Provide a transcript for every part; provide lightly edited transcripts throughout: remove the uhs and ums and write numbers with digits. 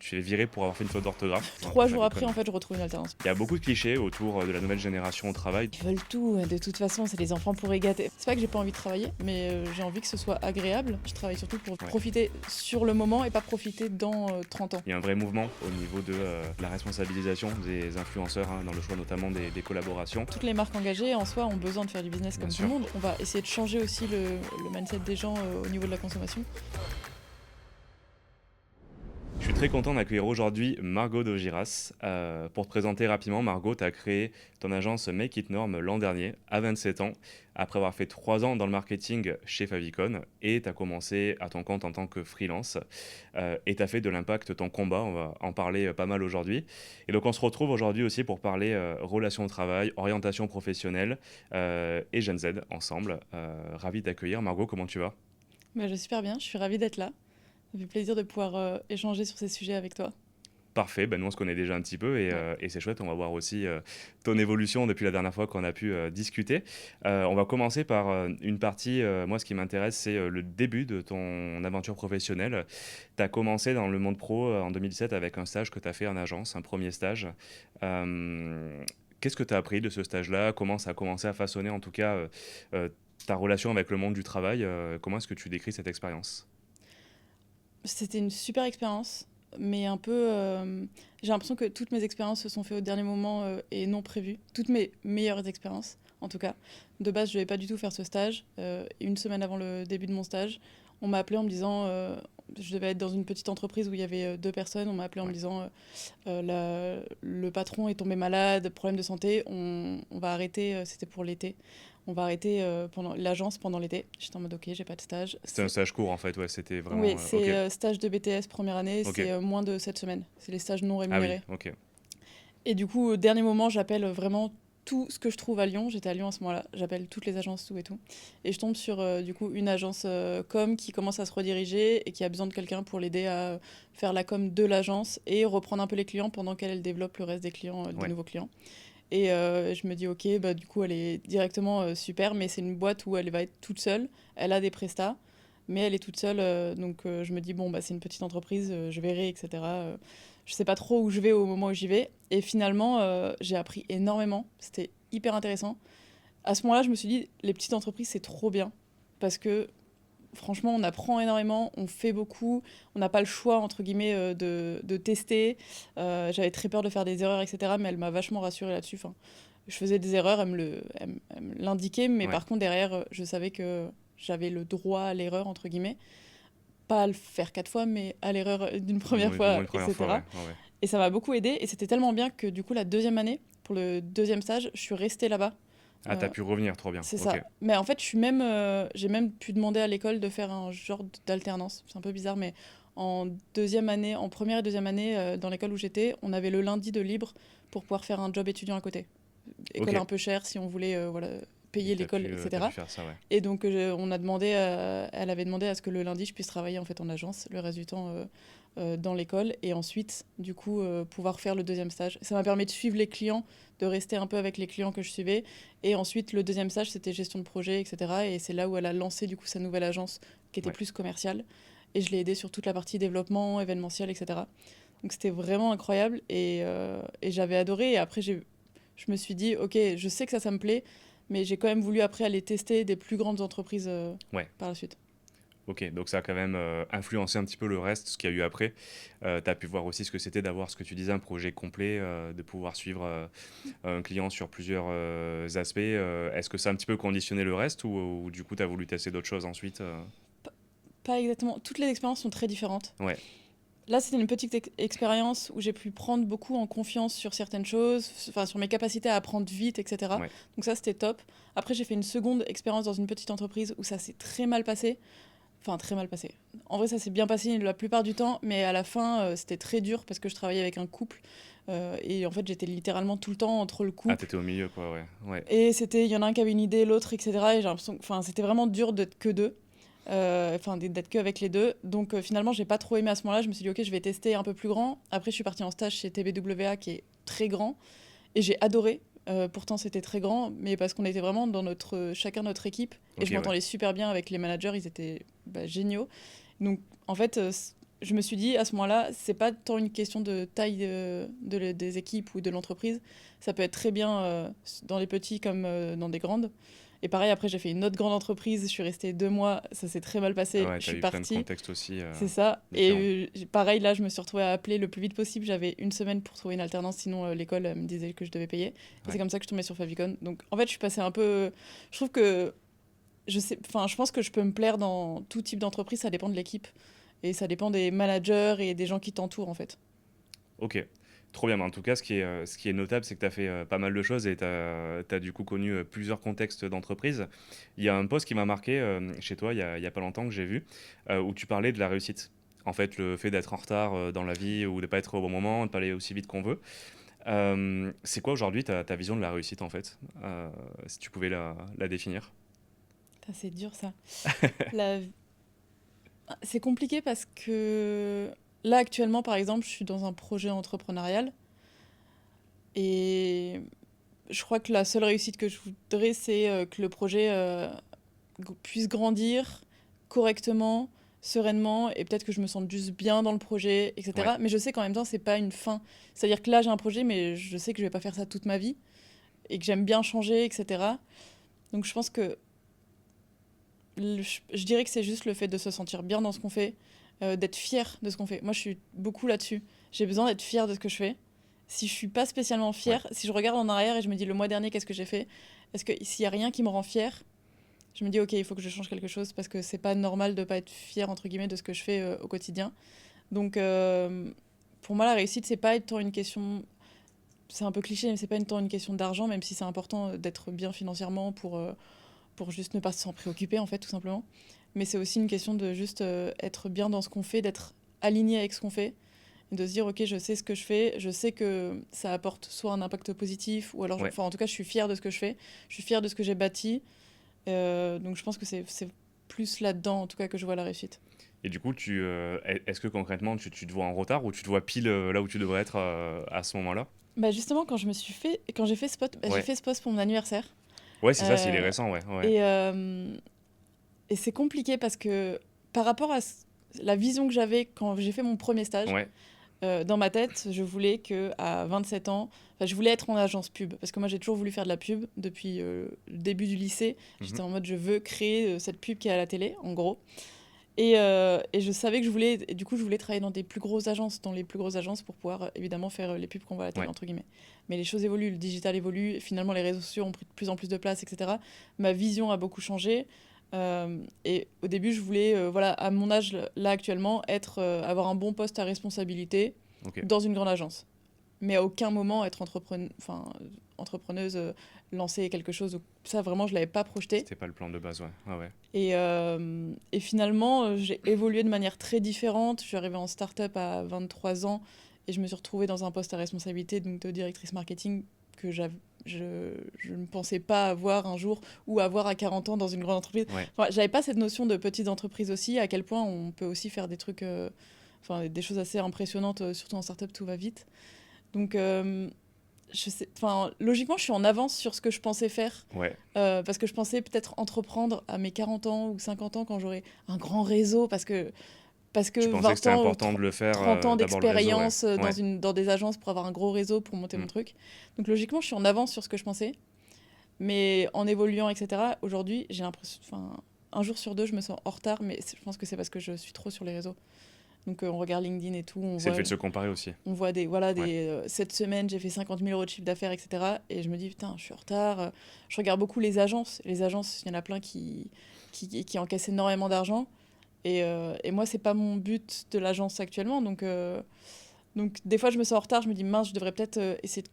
Tu es viré pour avoir fait une faute d'orthographe. Non, 3 pas jours après, déconner. en fait, je retrouve une alternance. Il y a beaucoup de clichés autour de la nouvelle génération au travail. Ils veulent tout, de toute façon, c'est les enfants pour gâter. C'est pas que j'ai pas envie de travailler, mais j'ai envie que ce soit agréable. Je travaille surtout pour Ouais. profiter sur le moment et pas profiter dans 30 ans. Il y a un vrai mouvement au niveau de la responsabilisation des influenceurs, dans le choix notamment des collaborations. Toutes les marques engagées, en soi, ont besoin de faire du business Bien comme tout sûr. le monde. On va essayer de changer aussi le mindset des gens au niveau de la consommation. Je suis très content d'accueillir aujourd'hui Margot Dogiras. Pour te présenter rapidement, Margot, tu as créé ton agence Make It Norm l'an dernier, à 27 ans, après avoir fait 3 ans dans le marketing chez Favicon, et tu as commencé à ton compte en tant que freelance, et tu as fait de l'impact ton combat, on va en parler pas mal aujourd'hui. Et donc on se retrouve aujourd'hui aussi pour parler relations au travail, orientation professionnelle et Gen Z ensemble. Ravi d'accueillir. Margot, comment tu vas? Bah, je vais super bien, je suis ravie d'être là. Ça fait plaisir de pouvoir échanger sur ces sujets avec toi. Parfait, ben nous on se connaît déjà un petit peu et c'est chouette, on va voir aussi ton évolution depuis la dernière fois qu'on a pu discuter. On va commencer par une partie, moi ce qui m'intéresse c'est le début de ton aventure professionnelle. Tu as commencé dans le monde pro en 2017 avec un stage que tu as fait en agence, un premier stage. Qu'est-ce que tu as appris de ce stage-là? Comment ça a commencé à façonner en tout cas euh, ta relation avec le monde du travail? Comment est-ce que tu décris cette expérience? C'était une super expérience, mais un peu. J'ai l'impression que toutes mes expériences se sont faites au dernier moment et non prévues. Toutes mes meilleures expériences, en tout cas. De base, je ne devais pas du tout faire ce stage. Une semaine avant le début de mon stage, on m'a appelé en me disant. Je devais être dans une petite entreprise où il y avait 2 personnes. On m'a appelé en me Ouais. disant le patron est tombé malade, problème de santé, on va arrêter, c'était pour l'été. On va arrêter pendant l'agence pendant l'été. J'étais en mode ok, j'ai pas de stage. C'était un stage court en fait, ouais, c'était Oui, vraiment... c'est ok, stage de BTS première année, ok. c'est moins de 7 semaines. C'est les stages non Ah oui, rémunérés. ok. Et du coup, au dernier moment, j'appelle vraiment tout ce que je trouve à Lyon. J'étais à Lyon à ce moment-là. J'appelle toutes les agences, tout et tout. Et je tombe sur du coup une agence com qui commence à se rediriger et qui a besoin de quelqu'un pour l'aider à faire la com de l'agence et reprendre un peu les clients pendant qu'elle développe le reste des clients, des Ouais, nouveaux clients. Et je me dis, ok, bah, du coup, elle est directement super, mais c'est une boîte où elle va être toute seule. Elle a des prestats, mais elle est toute seule. Donc, je me dis, bon, bah, c'est une petite entreprise, je verrai, etc. Je sais pas trop où je vais au moment où j'y vais. Et finalement, j'ai appris énormément. C'était hyper intéressant. À ce moment-là, je me suis dit, les petites entreprises, c'est trop bien. Parce que franchement, on apprend énormément, on fait beaucoup, on n'a pas le choix, entre guillemets, de tester. J'avais très peur de faire des erreurs, etc. Mais elle m'a vachement rassurée là-dessus. Enfin, je faisais des erreurs, elle me l'indiquait, mais ouais. par contre, derrière, je savais que j'avais le droit à l'erreur, entre guillemets. Pas à le faire 4 fois, mais à l'erreur d'une première Du moins fois, une première fois, etc. ouais. Ouais, ouais. Et ça m'a beaucoup aidé. Et c'était tellement bien que du coup, la deuxième année, pour le deuxième stage, je suis restée là-bas. Ah, t'as Euh, pu revenir, trop bien, c'est ça. ok. Mais en fait, j'ai même pu demander à l'école de faire un genre d'alternance. C'est un peu bizarre, mais en deuxième année, en première et deuxième année, dans l'école où j'étais, on avait le lundi de libre pour pouvoir faire un job étudiant à côté. Ok. École un peu chère si on voulait voilà, Et payer l'école, t'as pu etc. faire ça, ouais. Et donc, on a demandé, elle avait demandé à ce que le lundi, je puisse travailler en fait en agence, le reste du temps dans l'école, et ensuite, du coup, pouvoir faire le deuxième stage. Ça m'a permis de suivre les clients, de rester un peu avec les clients que je suivais, et ensuite, le deuxième stage, c'était gestion de projet, etc. Et c'est là où elle a lancé du coup sa nouvelle agence, qui était Ouais. plus commerciale, et je l'ai aidée sur toute la partie développement, événementiel, etc. Donc c'était vraiment incroyable, et j'avais adoré. Et après, je me suis dit, ok, je sais que ça me plaît, mais j'ai quand même voulu après aller tester des plus grandes entreprises Ouais. par la suite. Ok, donc ça a quand même influencé un petit peu le reste, ce qu'il y a eu après. T'as pu voir aussi ce que c'était d'avoir, ce que tu disais, un projet complet, de pouvoir suivre un client sur plusieurs aspects. Est-ce que ça a un petit peu conditionné le reste ou du coup t'as voulu tester d'autres choses ensuite P- Pas exactement. Toutes les expériences sont très différentes. Ouais, Là, c'était une petite expérience où j'ai pu prendre beaucoup en confiance sur certaines choses, enfin sur mes capacités à apprendre vite, etc. ouais. Donc ça, c'était top. Après, j'ai fait une seconde expérience dans une petite entreprise où ça s'est très mal passé. Enfin, très mal passé. En vrai, ça s'est bien passé la plupart du temps, mais à la fin, c'était très dur parce que je travaillais avec un couple. Et en fait, j'étais littéralement tout le temps entre le Ah, couple. t'étais au milieu, quoi, ouais. Ouais, Et c'était, il y en a un qui avait une idée, l'autre, etc. Et j'ai l'impression, enfin, c'était vraiment dur d'être que deux. Enfin, d'être que avec les deux. Donc finalement, j'ai pas trop aimé à ce moment-là. Je me suis dit, ok, je vais tester un peu plus grand. Après, je suis partie en stage chez TBWA, qui est très grand. Et j'ai adoré. Pourtant, c'était très grand, mais parce qu'on était vraiment dans chacun notre équipe. Et ok, je ouais. m'entendais super bien avec les managers, ils étaient géniaux. Donc, en fait, je me suis dit à ce moment-là, c'est pas tant une question de taille des équipes ou de l'entreprise. Ça peut être très bien dans les petits comme dans des grandes. Et pareil, après, j'ai fait une autre grande entreprise. Je suis restée 2 mois. Ça s'est très mal Ah passé. ouais, Je tu as suis eu plein de partie. contextes aussi C'est ça. différents. Et pareil, là, je me suis retrouvée à appeler le plus vite possible. J'avais une semaine pour trouver une alternance. Sinon, l'école me disait que je devais payer. Et c'est Ouais. comme ça que je tombais sur Favicon. Donc, en fait, je suis passée un peu. Je trouve que. Je pense que je peux me plaire dans tout type d'entreprise. Ça dépend de l'équipe. Et ça dépend des managers et des gens qui t'entourent, en fait. Ok, trop bien. Mais en tout cas, ce qui est notable, c'est que tu as fait pas mal de choses et tu as, du coup connu plusieurs contextes d'entreprise. Il y a un post qui m'a marqué chez toi il y a pas longtemps que j'ai vu, où tu parlais de la réussite. En fait, le fait d'être en retard dans la vie ou de pas être au bon moment, de pas aller aussi vite qu'on veut. C'est quoi aujourd'hui ta vision de la réussite en fait? Si tu pouvais la définir. Putain, c'est dur, ça. La... C'est compliqué parce que là, actuellement, par exemple, je suis dans un projet entrepreneurial. Et je crois que la seule réussite que je voudrais, c'est que le projet puisse grandir correctement, sereinement, et peut-être que je me sente juste bien dans le projet, Ouais, etc. Mais je sais qu'en même temps, c'est pas une fin. C'est-à-dire que là, j'ai un projet, mais je sais que je vais pas faire ça toute ma vie, et que j'aime bien changer, etc. Donc je pense que je dirais que c'est juste le fait de se sentir bien dans ce qu'on fait, d'être fier de ce qu'on fait. Moi, je suis beaucoup là-dessus. J'ai besoin d'être fier de ce que je fais. Si je suis pas spécialement ouais. fière, si je regarde en arrière et je me dis le mois dernier, qu'est-ce que j'ai fait? Est-ce que s'il y a rien qui me rend fière, je me dis ok, il faut que je change quelque chose parce que c'est pas normal de pas être fier entre guillemets de ce que je fais au quotidien. Donc pour moi, la réussite, c'est pas tant une question. C'est un peu cliché, mais c'est pas tant une question d'argent, même si c'est important d'être bien financièrement pour juste ne pas s'en préoccuper, en fait, tout simplement. Mais c'est aussi une question de juste être bien dans ce qu'on fait, d'être aligné avec ce qu'on fait, et de se dire, ok, je sais ce que je fais, je sais que ça apporte soit un impact positif, ou alors, Ouais. enfin, en tout cas, je suis fière de ce que je fais, je suis fière de ce que j'ai bâti. Donc, je pense que c'est plus là-dedans, en tout cas, que je vois la réussite. Et du coup, est-ce que concrètement, tu te vois en retard ou tu te vois pile là où tu devrais être à ce moment-là? Bah justement, quand j'ai fait ce post, j'ai Ouais. fait ce post pour mon anniversaire. Ouais, c'est ça, s'il est Euh, récent, ouais. Ouais. et, euh, et c'est compliqué parce que par rapport à la vision que j'avais quand j'ai fait mon premier stage, Ouais. dans ma tête, je voulais que à 27 ans, enfin, je voulais être en agence pub parce que moi j'ai toujours voulu faire de la pub depuis le début du lycée. Mhm. J'étais en mode je veux créer cette pub qui est à la télé, en gros. Et je savais que je voulais, et du coup, je voulais travailler dans des plus grosses agences, dans les plus grosses agences pour pouvoir évidemment faire les pubs qu'on voit à la télé, Ouais. entre guillemets. Mais les choses évoluent, le digital évolue, et finalement les réseaux sociaux ont pris de plus en plus de place, etc. Ma vision a beaucoup changé. Et au début, je voulais, voilà, à mon âge là actuellement, avoir un bon poste à responsabilité Ok. dans une grande agence. Mais à aucun moment être entrepreneuse, lancer quelque chose. Ça, vraiment, je l'avais pas projeté. C'était pas le plan de base, ouais. Ouais, ouais. Et finalement, j'ai évolué de manière très différente. Je suis arrivée en start-up à 23 ans et je me suis retrouvée dans un poste à responsabilité donc de directrice marketing que je ne pensais pas avoir un jour ou avoir à 40 ans dans une grande entreprise. Ouais. Enfin, j'avais pas cette notion de petite entreprise aussi, à quel point on peut aussi faire des trucs, enfin, des choses assez impressionnantes, surtout en start-up, tout va vite. Donc, logiquement, je suis en avance sur ce que je pensais faire. Ouais. Parce que je pensais peut-être entreprendre à mes 40 ans ou 50 ans quand j'aurai un grand réseau, parce que Tu pensais que 20 c'était ans ou important de le faire 30 ans d'abord le réseau, ouais. d'expérience Ouais. dans des agences pour avoir un gros réseau pour monter mon Mm. truc. Donc logiquement, je suis en avance sur ce que je pensais. Mais en évoluant, etc., aujourd'hui, j'ai l'impression. Enfin, un jour sur deux, je me sens en retard, mais je pense que c'est parce que je suis trop sur les réseaux. Donc on regarde LinkedIn et tout, C'est le fait de se comparer aussi. on voit Ouais. cette semaine, j'ai fait 50 000 euros de chiffre d'affaires, etc. Et je me dis, putain, je suis en retard. Je regarde beaucoup les agences. Les agences, il y en a plein qui encaissent énormément d'argent. Et moi, c'est pas mon but de l'agence actuellement. Donc, des fois, je me sens en retard. Je me dis, mince, je devrais peut-être essayer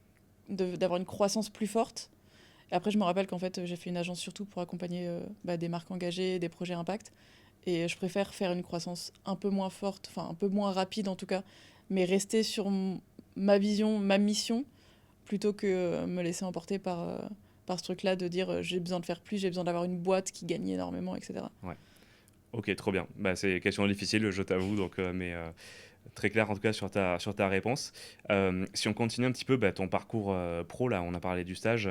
d'avoir une croissance plus forte. Et après, je me rappelle qu'en fait, j'ai fait une agence surtout pour accompagner des marques engagées, des projets impact. Et je préfère faire une croissance un peu moins forte, enfin un peu moins rapide en tout cas, mais rester sur ma vision, ma mission, plutôt que me laisser emporter par ce truc-là de dire j'ai besoin de faire plus, j'ai besoin d'avoir une boîte qui gagne énormément, etc. Ouais. Ok, trop bien. Bah, c'est une question difficile, je t'avoue, donc, Très clair en tout cas sur ta réponse. Si on continue un petit peu ton parcours pro, là on a parlé du stage,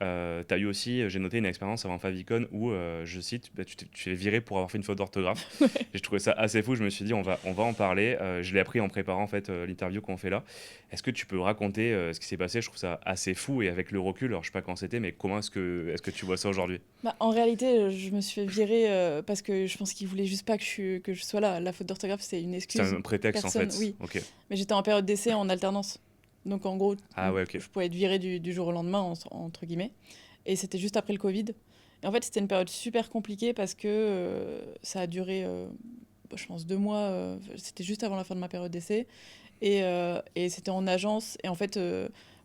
tu as eu aussi, j'ai noté une expérience avant Favicon où, je cite, tu es viré pour avoir fait une faute d'orthographe. J'ai trouvé ça assez fou, je me suis dit on va en parler. Je l'ai appris en préparant en fait l'interview qu'on fait là. Est-ce que tu peux raconter ce qui s'est passé? Je trouve ça assez fou et avec le recul, alors je sais pas quand c'était, mais comment est-ce que tu vois ça aujourd'hui? Bah, en réalité, je me suis fait virer parce que je pense qu'ils voulaient juste pas que je sois là. La faute d'orthographe, c'est une C'est excuse. un prétexte en Personne, fait. oui. Ok. Mais j'étais en période d'essai en alternance. Donc en gros, Ah ouais, ok. je pouvais être virée du jour au lendemain, entre guillemets. Et c'était juste après le Covid. Et en fait, c'était une période super compliquée parce que ça a duré, je pense, 2 mois. C'était juste avant la fin de ma période d'essai. Et c'était en agence. Et en fait,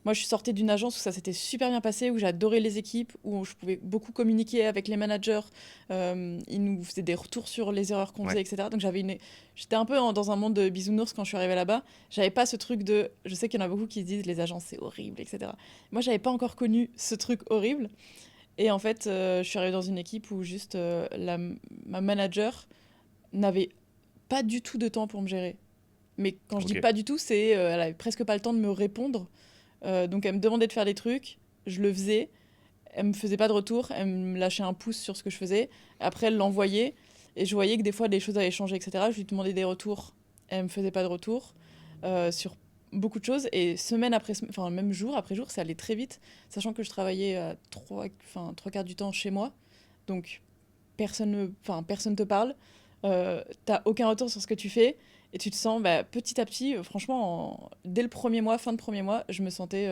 moi, je suis sortie d'une agence où ça s'était super bien passé, où j'adorais les équipes, où je pouvais beaucoup communiquer avec les managers. Ils nous faisaient des retours sur les erreurs qu'on Ouais. faisait, etc. Donc j'étais un peu dans un monde de bisounours quand je suis arrivée là-bas. J'avais pas ce truc de... Je sais qu'il y en a beaucoup qui se disent les agences, c'est horrible, etc. Moi, j'avais pas encore connu ce truc horrible. Et en fait, je suis arrivée dans une équipe où juste ma manager n'avait pas du tout de temps pour me gérer. Mais quand je dis Ok. pas du tout, c'est elle avait presque pas le temps de me répondre. Donc elle me demandait de faire des trucs, je le faisais. Elle me faisait pas de retour, elle me lâchait un pouce sur ce que je faisais. Après, elle l'envoyait et je voyais que des fois les choses avaient changé, etc. Je lui demandais des retours, elle me faisait pas de retour sur beaucoup de choses. Et semaine après semaine, enfin même jour après jour, ça allait très vite, sachant que je travaillais trois quarts du temps chez moi. Donc personne te parle, t'as aucun retour sur ce que tu fais, et tu te sens petit à petit, franchement, dès le premier mois, fin de premier mois, je me sentais,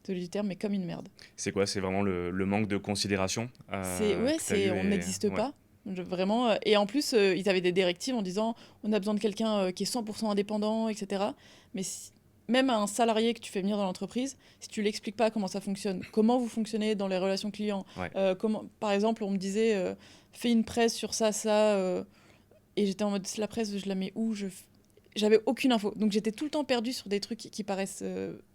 désolé du terme, mais comme une merde. C'est quoi? C'est vraiment le manque de considération Ouais, que tu as eu on et... n'existe Ouais. pas. Vraiment, et en plus, ils avaient des directives en disant on a besoin de quelqu'un qui est 100% indépendant, etc. Mais même un salarié que tu fais venir dans l'entreprise, si tu l'expliques pas comment ça fonctionne, comment vous fonctionnez dans les relations clients, Ouais. par exemple, on me disait fais une presse sur ça, ça, et j'étais en mode la presse, je la mets où? J'avais aucune info. Donc j'étais tout le temps perdue sur des trucs qui paraissent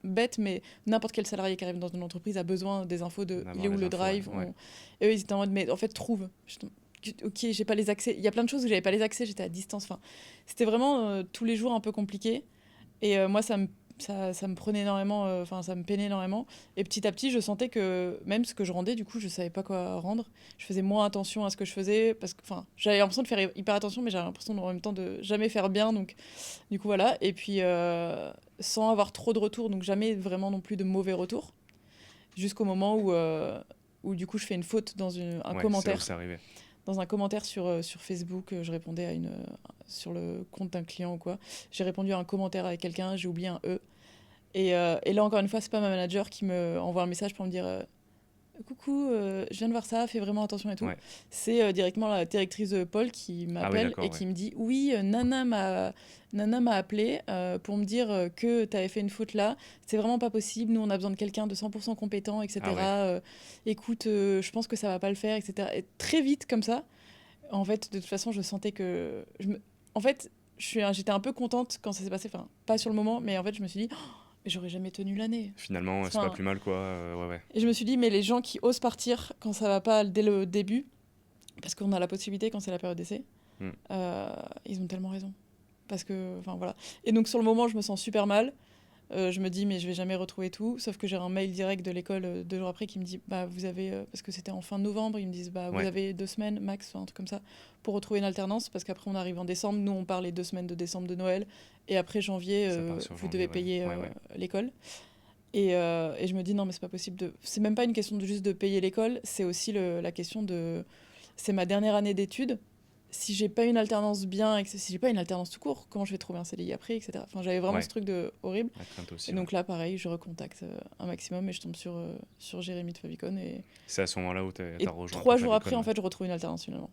bêtes, mais n'importe quel salarié qui arrive dans une entreprise a besoin des infos de il D'avoir est où les le infos, ouais. drive. Ouais. Et eux, ils étaient en mode, mais en fait, trouve. Ok, j'ai pas les accès. Il y a plein de choses où j'avais pas les accès, j'étais à distance. Enfin, c'était vraiment tous les jours un peu compliqué. Et moi, ça me prenait énormément, enfin, ça me peinait énormément. Et petit à petit, je sentais que même ce que je rendais, du coup, je savais pas quoi rendre. Je faisais moins attention à ce que je faisais, parce que, enfin, j'avais l'impression de faire hyper attention, mais j'avais l'impression en même temps de jamais faire bien. Donc, du coup, voilà. Et puis, sans avoir trop de retours, donc jamais vraiment non plus de mauvais retours, jusqu'au moment où du coup, je fais une faute dans un Ouais, c'est là où commentaire. c'est arrivé. Dans un commentaire sur Facebook, je répondais sur le compte d'un client ou quoi. J'ai répondu à un commentaire avec quelqu'un, j'ai oublié un E. Et là, encore une fois, c'est pas ma manager qui me envoie un message pour me dire coucou, je viens de voir ça, fais vraiment attention et tout. Ouais. C'est directement la directrice Paul qui Ah oui, m'appelle et d'accord, ouais. qui me dit oui, Nana m'a appelé pour me dire que tu avais fait une faute là. C'est vraiment pas possible. Nous, on a besoin de quelqu'un de 100% compétent, Ah ouais. etc. Écoute, je pense que ça va pas le faire, etc. Et très vite, comme ça, en fait, de toute façon, je sentais que. En fait, j'étais un peu contente quand ça s'est passé. Enfin, pas sur le moment, mais en fait, je me suis dit, oh, mais j'aurais jamais tenu l'année. Finalement, c'est pas Enfin, plus mal, quoi. Ouais, ouais. et je me suis dit, mais les gens qui osent partir quand ça va pas dès le début, parce qu'on a la possibilité quand c'est la période d'essai, Hmm. ils ont tellement raison. Parce que, enfin voilà. Et donc sur le moment, je me sens super mal. Je me dis, mais je vais jamais retrouver tout. Sauf que j'ai un mail direct de l'école 2 jours après qui me dit, bah vous avez, parce que c'était en fin novembre, ils me disent, bah vous Ouais, avez 2 semaines max, enfin, un truc comme ça, pour retrouver une alternance. Parce qu'après on arrive en décembre, nous on part les 2 semaines de décembre de Noël. Et après janvier, ça part sur vous janvier, devez ouais. payer Ouais, ouais. l'école. Et je me dis, non, mais c'est pas possible de. C'est même pas une question de juste de payer l'école, c'est aussi la question de. C'est ma dernière année d'études. Si j'ai pas une alternance bien, si j'ai pas une alternance tout court, comment je vais trouver un CDI après, etc. Enfin, j'avais vraiment Ouais, ce truc de horrible. la crainte Et aussi, ouais. donc là, pareil, je recontacte un maximum et je tombe sur Jérémy de Favicon. C'est à ce moment-là où Et t'as rejoint 3 jours après, Favicon, en ouais. fait, je retrouve une alternance finalement.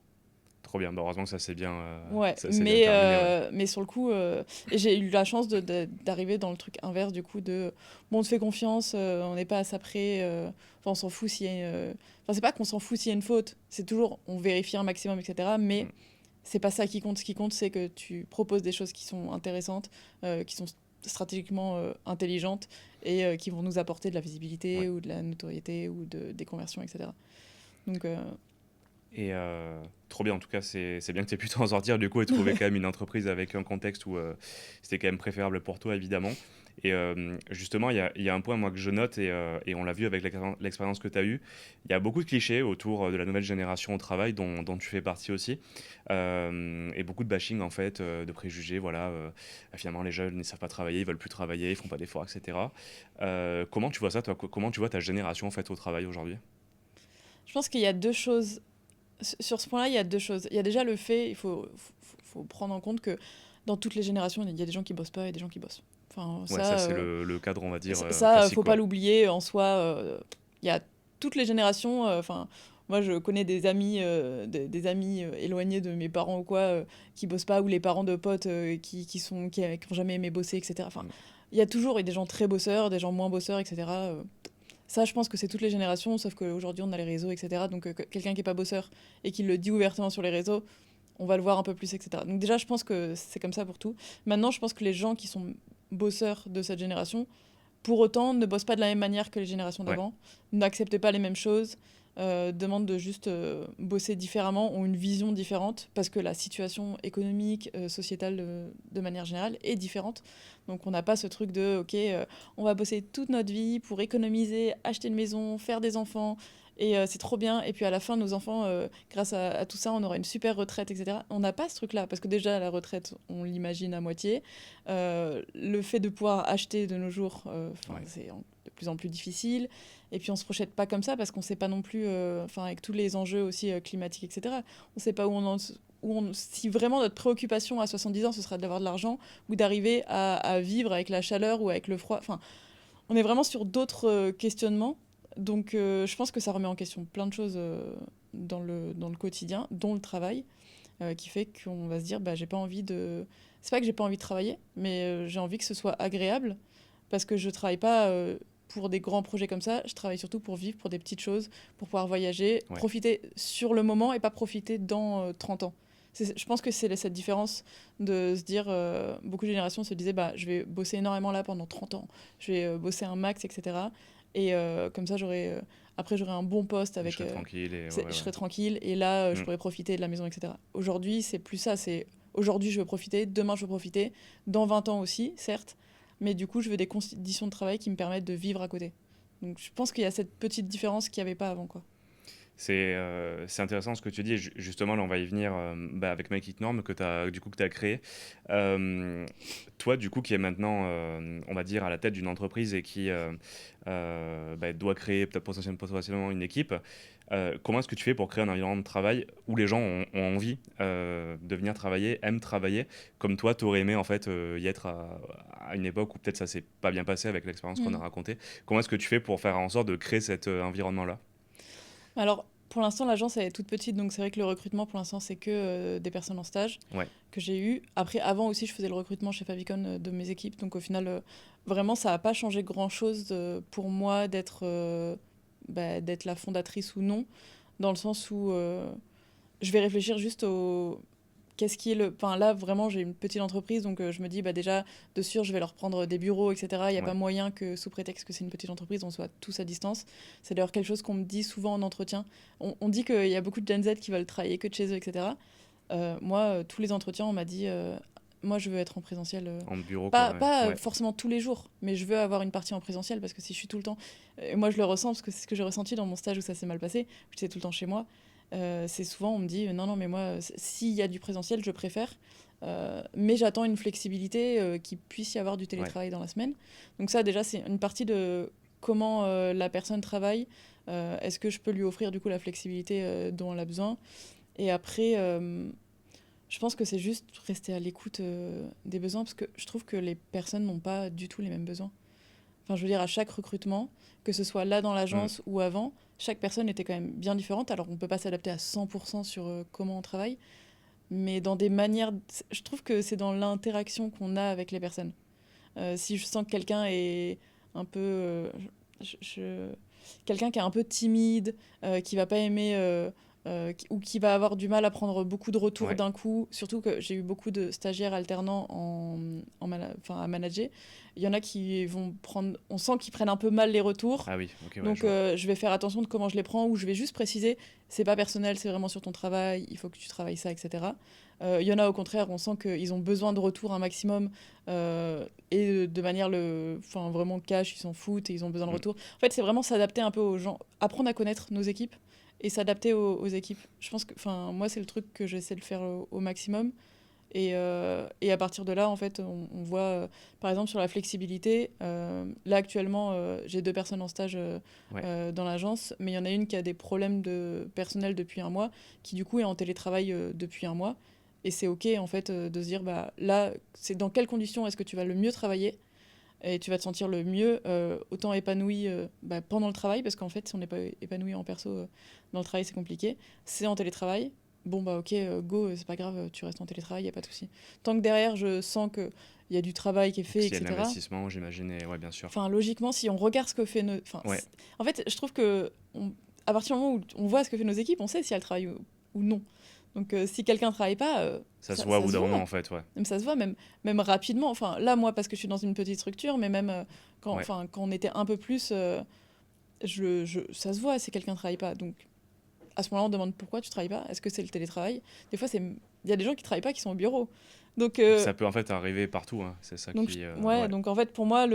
Trop bien. Bah, heureusement que Ouais, ça s'est bien terminé, ouais. mais sur le coup, et j'ai eu la chance d'arriver dans le truc inverse du coup de bon, on te fait confiance, on n'est pas à ça près, enfin, on s'en fout s'il y a enfin, c'est pas qu'on s'en fout s'il y a une faute, c'est toujours on vérifie un maximum, etc. Mais Hmm. c'est pas ça qui compte. Ce qui compte, c'est que tu proposes des choses qui sont intéressantes, qui sont stratégiquement intelligentes et qui vont nous apporter de la Ouais. visibilité ou de la notoriété ou des conversions, etc. Donc, Et trop bien, en tout cas, c'est bien que tu aies pu t'en sortir du coup et trouver quand même une entreprise avec un contexte où c'était quand même préférable pour toi, évidemment. Et justement, il y a un point moi que je note et on l'a vu avec l'expérience que tu as eue. Il y a beaucoup de clichés autour de la nouvelle génération au travail dont tu fais partie aussi. Et beaucoup de bashing en fait, de préjugés. Voilà, finalement, les jeunes ne savent pas travailler, ils veulent plus travailler, ils font pas d'efforts, etc. Comment tu vois ça, toi? Comment tu vois ta génération en fait au travail aujourd'hui? Je pense qu'il y a deux choses. Sur ce point-là, il y a deux choses. Il y a déjà le fait, faut prendre en compte que dans toutes les générations, il y a des gens qui bossent pas et des gens qui bossent. Enfin, Ouais, ça c'est le cadre, on va dire, classique faut pas quoi. l'oublier. En soi, il y a toutes les générations. Enfin, moi, je connais des amis, des amis éloignés de mes parents ou quoi, qui bossent pas, ou les parents de potes qui ont jamais aimé bosser, etc. Enfin, Mm. il y a toujours des gens très bosseurs, des gens moins bosseurs, etc. Ça, je pense que c'est toutes les générations, sauf qu'aujourd'hui, on a les réseaux, etc. Donc, quelqu'un qui est pas bosseur et qui le dit ouvertement sur les réseaux, on va le voir un peu plus, etc. Donc déjà, je pense que c'est comme ça pour tout. Maintenant, je pense que les gens qui sont bosseurs de cette génération, pour autant, ne bossent pas de la même manière que les générations Ouais. d'avant, n'acceptent pas les mêmes choses, demandent de juste bosser différemment, ont une vision différente, parce que la situation économique, sociétale, de manière générale, est différente. Donc on n'a pas ce truc de, ok, on va bosser toute notre vie pour économiser, acheter une maison, faire des enfants, et c'est trop bien. Et puis à la fin, nos enfants, grâce à tout ça, on aura une super retraite, etc. On n'a pas ce truc-là, parce que déjà, la retraite, on l'imagine à moitié. Le fait de pouvoir acheter de nos jours, Ouais. c'est de plus en plus difficile. Et puis on se projette pas comme ça parce qu'on sait pas non plus, avec tous les enjeux aussi climatiques, etc. On sait pas si vraiment notre préoccupation à 70 ans, ce sera d'avoir de l'argent ou d'arriver à vivre avec la chaleur ou avec le froid. Enfin, on est vraiment sur d'autres questionnements. Donc je pense que ça remet en question plein de choses dans le quotidien, dont le travail, qui fait qu'on va se dire, bah, j'ai pas envie de... C'est pas que j'ai pas envie de travailler, mais j'ai envie que ce soit agréable, parce que je travaille pas pour des grands projets comme ça, je travaille surtout pour vivre, pour des petites choses, pour pouvoir voyager, Ouais. profiter sur le moment et pas profiter dans 30 ans. Je pense que c'est cette différence de se dire, beaucoup de générations se disaient, bah, je vais bosser énormément là pendant 30 ans, je vais bosser un max, etc. Et comme ça, après, j'aurai un bon poste Je avec, serais tranquille et ouais, je ouais. serai tranquille, et là, je Mm. pourrai profiter de la maison, etc. Aujourd'hui, c'est plus ça, aujourd'hui, je veux profiter, demain, je veux profiter, dans 20 ans aussi, certes, mais du coup, je veux des conditions de travail qui me permettent de vivre à côté. Donc, je pense qu'il y a cette petite différence qu'il n'y avait pas avant, quoi. C'est intéressant ce que tu dis. Justement, là, on va y venir avec Make It Norm que tu as créé. Euh, Toi, du coup, qui est maintenant, on va dire, à la tête d'une entreprise et qui doit créer peut-être potentiellement une équipe, comment est-ce que tu fais pour créer un environnement de travail où les gens ont envie de venir travailler, aiment travailler, comme toi, tu aurais aimé en fait y être à une époque où peut-être ça s'est pas bien passé avec l'expérience qu'on a Mm. racontée. Comment est-ce que tu fais pour faire en sorte de créer cet environnement-là? Alors, pour l'instant, l'agence elle est toute petite, donc c'est vrai que le recrutement, pour l'instant, c'est que des personnes en stage Ouais. que j'ai eu. Après, avant aussi, je faisais le recrutement chez Favicon de mes équipes, donc au final, vraiment, ça n'a pas changé grand-chose pour moi d'être la fondatrice ou non, dans le sens où je vais réfléchir juste au qu'est-ce qui est le... Enfin là, vraiment, j'ai une petite entreprise, donc je me dis, bah déjà, de sûr, je vais leur prendre des bureaux, etc. Il n'y a Ouais. pas moyen que, sous prétexte que c'est une petite entreprise, on soit tous à distance. C'est d'ailleurs quelque chose qu'on me dit souvent en entretien. On dit qu'il y a beaucoup de Gen Z qui veulent travailler que de chez eux, etc. Moi, tous les entretiens, on m'a dit, moi, je veux être en présentiel. En bureau, quoi, Pas ouais. forcément tous les jours, mais je veux avoir une partie en présentiel, parce que si je suis tout le temps... Et moi, je le ressens, parce que c'est ce que j'ai ressenti dans mon stage où ça s'est mal passé. J'étais tout le temps chez moi. C'est souvent, on me dit, non, non, mais moi, s'il y a du présentiel, je préfère. Mais j'attends une flexibilité, qu'il puisse y avoir du Ouais. télétravail dans la semaine. Donc ça, déjà, c'est une partie de comment la personne travaille. Est-ce que je peux lui offrir, du coup, la flexibilité dont elle a besoin. Et après, je pense que c'est juste rester à l'écoute des besoins, parce que je trouve que les personnes n'ont pas du tout les mêmes besoins. Enfin, je veux dire, à chaque recrutement, que ce soit là dans Mm. l'agence ou avant, chaque personne était quand même bien différente. Alors, on ne peut pas s'adapter à 100% sur comment on travaille, mais dans des manières... Je trouve que c'est dans l'interaction qu'on a avec les personnes. Si je sens que quelqu'un est un peu... je- quelqu'un qui est un peu timide, qui va pas aimer ou qui va avoir du mal à prendre beaucoup de retours Ouais. d'un coup. Surtout que j'ai eu beaucoup de stagiaires alternants à manager. Il y en a qui vont prendre... On sent qu'ils prennent un peu mal les retours. Ah oui, ok, ouais, Donc, je vois. je vais faire attention de comment je les prends, ou je vais juste préciser, c'est pas personnel, c'est vraiment sur ton travail, il faut que tu travailles ça, etc. Il y en a au contraire, on sent qu'ils ont besoin de retour un maximum, et de manière enfin, vraiment cash, ils s'en foutent et ils ont besoin de Mm. retour. En fait, c'est vraiment s'adapter un peu aux gens, apprendre à connaître nos équipes et s'adapter aux équipes. Je pense que, enfin, moi, c'est le truc que j'essaie de faire au maximum. Et à partir de là, en fait, on voit, par exemple, sur la flexibilité, là actuellement, j'ai 2 personnes en stage Ouais. dans l'agence, mais il y en a une qui a des problèmes de personnel depuis un mois, qui du coup est en télétravail depuis un mois. Et c'est OK, en fait, de se dire, bah, là, c'est dans quelles conditions est-ce que tu vas le mieux travailler et tu vas te sentir le mieux, autant épanoui bah, pendant le travail, parce qu'en fait, si on n'est pas épanoui en perso, dans le travail, c'est compliqué. C'est en télétravail. Bon, bah ok, go, c'est pas grave, tu restes en télétravail, y a pas de souci. Tant que derrière, je sens qu'il y a du travail qui est fait, S'il y a de etc. l'investissement, j'imagine, et ouais, bien sûr. Enfin, logiquement, si on regarde ce que fait nos... Enfin, Ouais, en fait, je trouve que à partir du moment où on voit ce que fait nos équipes, on sait si elles travaillent ou non. Donc, si quelqu'un travaille pas, ça se voit au bout se d'un moment, voit. en fait, ouais. Même ça se voit, même rapidement. Enfin, là, moi, parce que je suis dans une petite structure, mais même Ouais. quand on était un peu plus, ça se voit si quelqu'un travaille pas. Donc, à ce moment-là, on demande pourquoi tu travailles pas. Est-ce que c'est le télétravail? Des fois, il y a des gens qui travaillent pas, qui sont au bureau. Donc, Ça peut en fait arriver partout, hein. C'est ça donc, qui. ouais, Ouais. donc en fait, pour moi,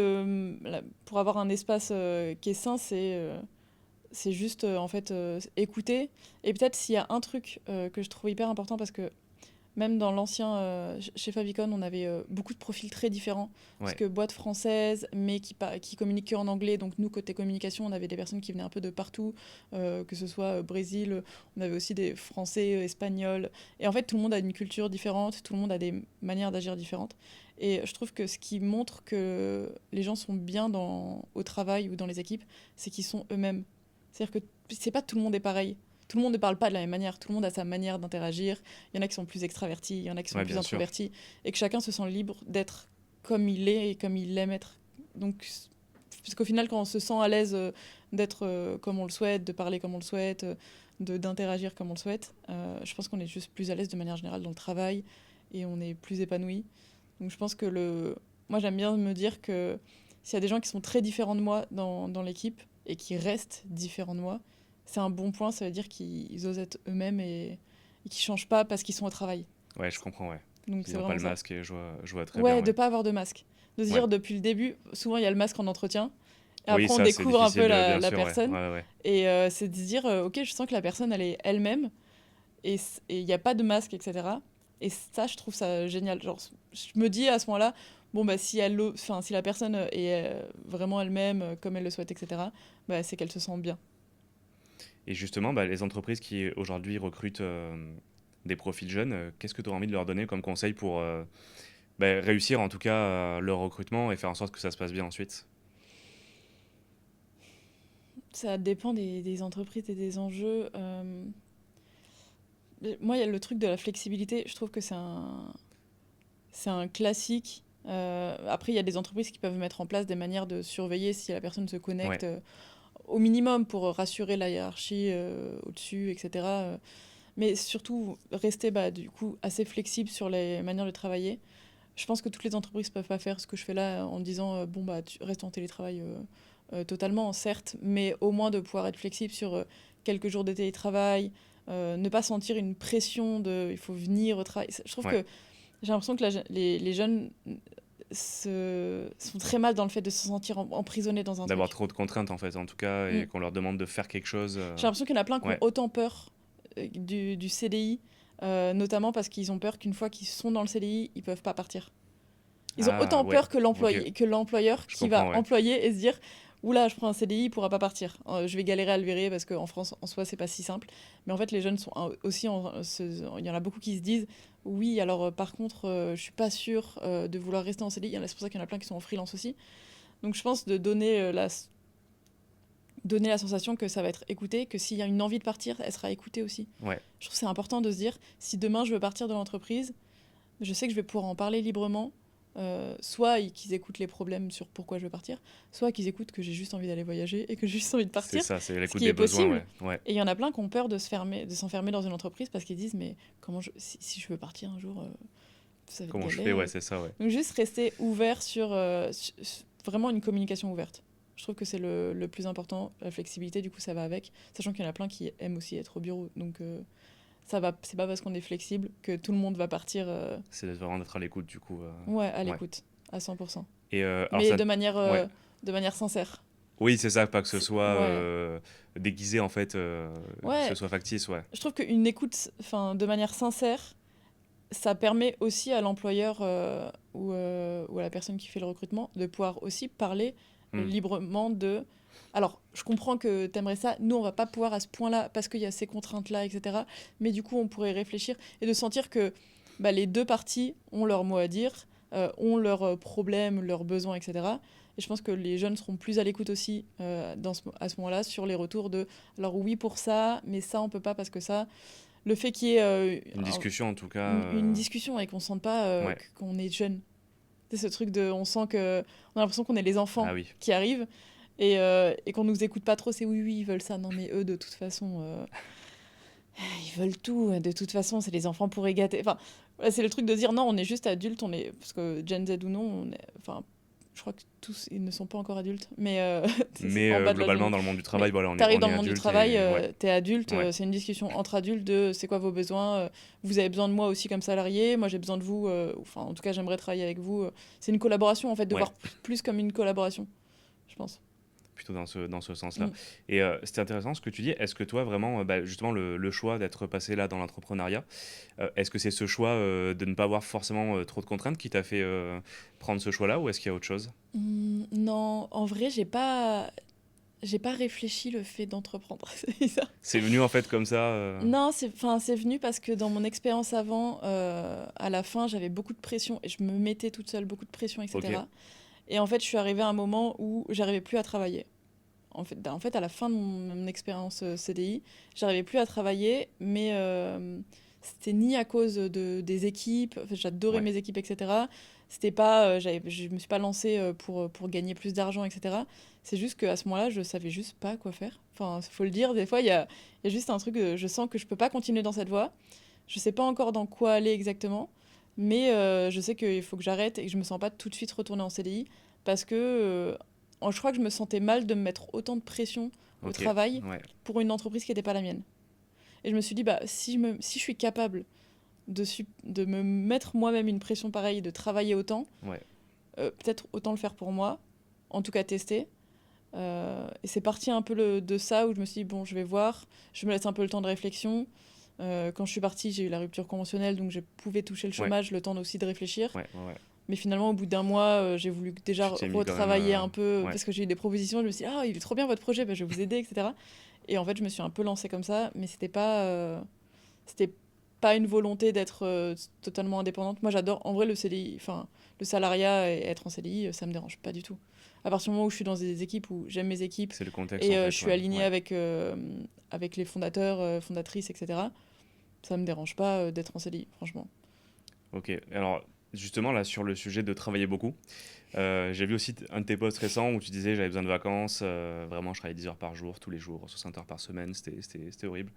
pour avoir un espace qui est sain, c'est juste en fait écouter. Et peut-être s'il y a un truc que je trouve hyper important, parce que même dans l'ancien, chez Favicon, on avait beaucoup de profils très différents. Parce Ouais. que boîte française, mais qui communique que en anglais. Donc nous, côté communication, on avait des personnes qui venaient un peu de partout, que ce soit Brésil, on avait aussi des Français, Espagnols. Et en fait, tout le monde a une culture différente, tout le monde a des manières d'agir différentes. Et je trouve que ce qui montre que les gens sont bien au travail ou dans les équipes, c'est qu'ils sont eux-mêmes. C'est-à-dire que c'est pas tout le monde est pareil. Tout le monde ne parle pas de la même manière, tout le monde a sa manière d'interagir. Il y en a qui sont plus extravertis, il y en a qui sont Ouais, plus bien sûr. introvertis, et que chacun se sent libre d'être comme il est et comme il aime être. Donc, parce qu'au final, quand on se sent à l'aise d'être comme on le souhaite, de parler comme on le souhaite, d'interagir comme on le souhaite, je pense qu'on est juste plus à l'aise de manière générale dans le travail et on est plus épanoui. Donc je pense que moi j'aime bien me dire que s'il y a des gens qui sont très différents de moi dans l'équipe et qui restent différents de moi, c'est un bon point, ça veut dire qu'ils osent être eux-mêmes et qu'ils changent pas parce qu'ils sont au travail. Ouais, je comprends, ouais. Donc Ils c'est n'ont pas vraiment le ça. masque et je vois très bien, Ouais, de ouais. pas avoir de masque. De se Ouais. dire depuis le début, souvent il y a le masque en entretien, et Oui, après on ça, c'est découvre un difficile peu de. Bien la sûr, ouais. personne, Ouais, ouais. et c'est de se dire, ok, je sens que la personne elle est elle-même, et il n'y a pas de masque, etc. Et ça, je trouve ça génial. Genre, je me dis à ce moment-là, bon, bah, si la personne est vraiment elle-même, comme elle le souhaite, etc., bah, c'est qu'elle se sent bien. Et justement, bah, les entreprises qui aujourd'hui recrutent des profils jeunes, qu'est-ce que tu auras envie de leur donner comme conseil pour bah, réussir en tout cas leur recrutement et faire en sorte que ça se passe bien ensuite? Ça dépend des entreprises et des enjeux. Moi, il y a le truc de la flexibilité. Je trouve que c'est un classique. Après, il y a des entreprises qui peuvent mettre en place des manières de surveiller si la personne se Ouais. connecte au minimum pour rassurer la hiérarchie au-dessus, etc. Mais surtout, rester bah, du coup assez flexible sur les manières de travailler. Je pense que toutes les entreprises ne peuvent pas faire ce que je fais là en disant bon, bah, tu restes en télétravail totalement, certes, mais au moins de pouvoir être flexible sur quelques jours de télétravail, ne pas sentir une pression de il faut venir au travail. Je trouve Ouais. que j'ai l'impression que les jeunes sont très mal dans le fait de se sentir emprisonnés dans un D'avoir truc. trop de contraintes en fait, en tout cas, Mm. et qu'on leur demande de faire quelque chose. J'ai l'impression qu'il y en a plein qui ont Ouais. autant peur du CDI, notamment parce qu'ils ont peur qu'une fois qu'ils sont dans le CDI, ils peuvent pas partir. Ils ont Ah autant ouais, peur que ok, l'employeur je qui va comprends, ouais. employer et se dire oula, je prends un CDI, il pourra pas partir. Je vais galérer à le virer parce qu'en France, en soi, c'est pas si simple. Mais en fait, les jeunes sont aussi. Il y en a beaucoup qui se disent oui, alors par contre, je suis pas sûr de vouloir rester en CDI. C'est pour ça qu'il y en a plein qui sont en freelance aussi. Donc je pense de donner la sensation que ça va être écouté, que s'il y a une envie de partir, elle sera écoutée aussi. Ouais, Je trouve que c'est important de se dire si demain je veux partir de l'entreprise, je sais que je vais pouvoir en parler librement. soit qu'ils écoutent les problèmes sur pourquoi je veux partir, soit qu'ils écoutent que j'ai juste envie d'aller voyager et que j'ai juste envie de C'est partir, ça, c'est ce l'écoute qui des est besoins, possible. ouais. Ouais. Et il y en a plein qui ont peur de s'enfermer dans une entreprise parce qu'ils disent mais si je veux partir un jour, ça va être Comment je fais? galère. Ouais, c'est ça, ouais. Donc juste rester ouvert sur vraiment une communication ouverte. Je trouve que c'est le plus important. La flexibilité, du coup, ça va avec. Sachant qu'il y en a plein qui aiment aussi être au bureau. Donc ça va, c'est pas parce qu'on est flexible que tout le monde va partir C'est vraiment d'être à l'écoute, du coup. ouais, à Ouais. l'écoute, à 100%. Et alors Mais ça, ouais. de manière sincère. Oui, c'est ça, pas que ce soit Ouais. déguisé en fait, que ce Ouais, soit factice, ouais. je trouve qu'une écoute de manière sincère, ça permet aussi à l'employeur ou à la personne qui fait le recrutement de pouvoir aussi parler Hmm. librement de... Alors, je comprends que t'aimerais ça, nous on va pas pouvoir à ce point-là parce qu'il y a ces contraintes-là, etc. Mais du coup, on pourrait réfléchir et de sentir que les deux parties ont leur mot à dire, ont leurs problèmes, leurs besoins, etc. Et je pense que les jeunes seront plus à l'écoute aussi à ce moment-là sur les retours de alors oui pour ça, mais ça on peut pas parce que ça. Le fait qu'il y ait Une discussion en tout cas. une discussion et qu'on sente pas Ouais. qu'on est jeune. C'est ce truc de, on sent que, on a l'impression qu'on est les Ah enfants oui. qui arrivent et qu'on nous écoute pas trop. C'est oui, oui, ils veulent ça. Non, mais eux, de toute façon, ils veulent tout. De toute façon, c'est les enfants pour gâter. Enfin, voilà, c'est le truc de dire non, on est juste adultes. On est parce que Gen Z ou non, enfin, je crois que tous ils ne sont pas encore adultes, mais c'est Mais pas en bas de l'âge globalement, limite. dans le monde du travail, Mais voilà, t'arrives on dans est le monde du adulte travail, et ouais. t'es adulte, Ouais. c'est une discussion entre adultes de c'est quoi vos besoins, vous avez besoin de moi aussi comme salarié, moi j'ai besoin de vous, enfin en tout cas j'aimerais travailler avec vous. C'est une collaboration en fait, de Ouais. voir plus comme une collaboration, je pense. Plutôt dans ce sens-là. Mm. Et c'était intéressant ce que tu dis. Est-ce que toi, vraiment, justement, le choix d'être passé là dans l'entrepreneuriat, est-ce que c'est ce choix de ne pas avoir forcément trop de contraintes qui t'a fait prendre ce choix-là ou est-ce qu'il y a autre chose? Non, en vrai j'ai pas réfléchi le fait d'entreprendre. C'est bizarre. C'est venu en fait comme ça Non, c'est venu parce que dans mon expérience avant, à la fin, j'avais beaucoup de pression et je me mettais toute seule beaucoup de pression, Ok, etc. Et en fait, je suis arrivée à un moment où j'arrivais plus à travailler. En fait, à la fin de mon expérience CDI, j'arrivais plus à travailler, mais c'était ni à cause des équipes, en fait, j'adorais ouais. mes équipes, etc. C'était pas, je me suis pas lancée pour gagner plus d'argent, etc. C'est juste qu'à ce moment-là, je savais juste pas quoi faire. Enfin, faut le dire, des fois, il y a juste un truc, je sens que je peux pas continuer dans cette voie. Je sais pas encore dans quoi aller exactement, mais je sais qu'il faut que j'arrête et que je me sens pas tout de suite retourner en CDI parce que je crois que je me sentais mal de me mettre autant de pression au Ok, travail ouais, pour une entreprise qui n'était pas la mienne. Et je me suis dit, bah, si je suis capable de me mettre moi-même une pression pareille, de travailler autant, ouais. peut-être autant le faire pour moi, en tout cas tester. Et c'est parti un peu de ça où je me suis dit, bon, je vais voir, je me laisse un peu le temps de réflexion. Quand je suis partie, j'ai eu la rupture conventionnelle, donc je pouvais toucher le Ouais, chômage, le temps aussi de réfléchir. ouais, ouais, ouais. Mais finalement, au bout d'un mois, j'ai voulu déjà Tu t'y es mis quand même. retravailler un peu Ouais, parce que j'ai eu des propositions. Je me suis dit, ah, il est trop bien votre projet, bah, je vais vous aider, etc. Et en fait, je me suis un peu lancée comme ça, mais c'était pas une volonté d'être totalement indépendante. Moi, j'adore, en vrai, le CDI, enfin, le salariat et être en CDI, ça me dérange pas du tout. À partir du moment où je suis dans des équipes où j'aime mes équipes c'est le contexte et en je fait, suis ouais. alignée Ouais. avec les fondateurs, fondatrices, etc., ça me dérange pas d'être en CDI, franchement. Ok, alors justement là sur le sujet de travailler beaucoup, j'ai vu aussi un de tes posts récents où tu disais j'avais besoin de vacances, vraiment je travaillais 10 heures par jour, tous les jours, 60 heures par semaine, c'était horrible.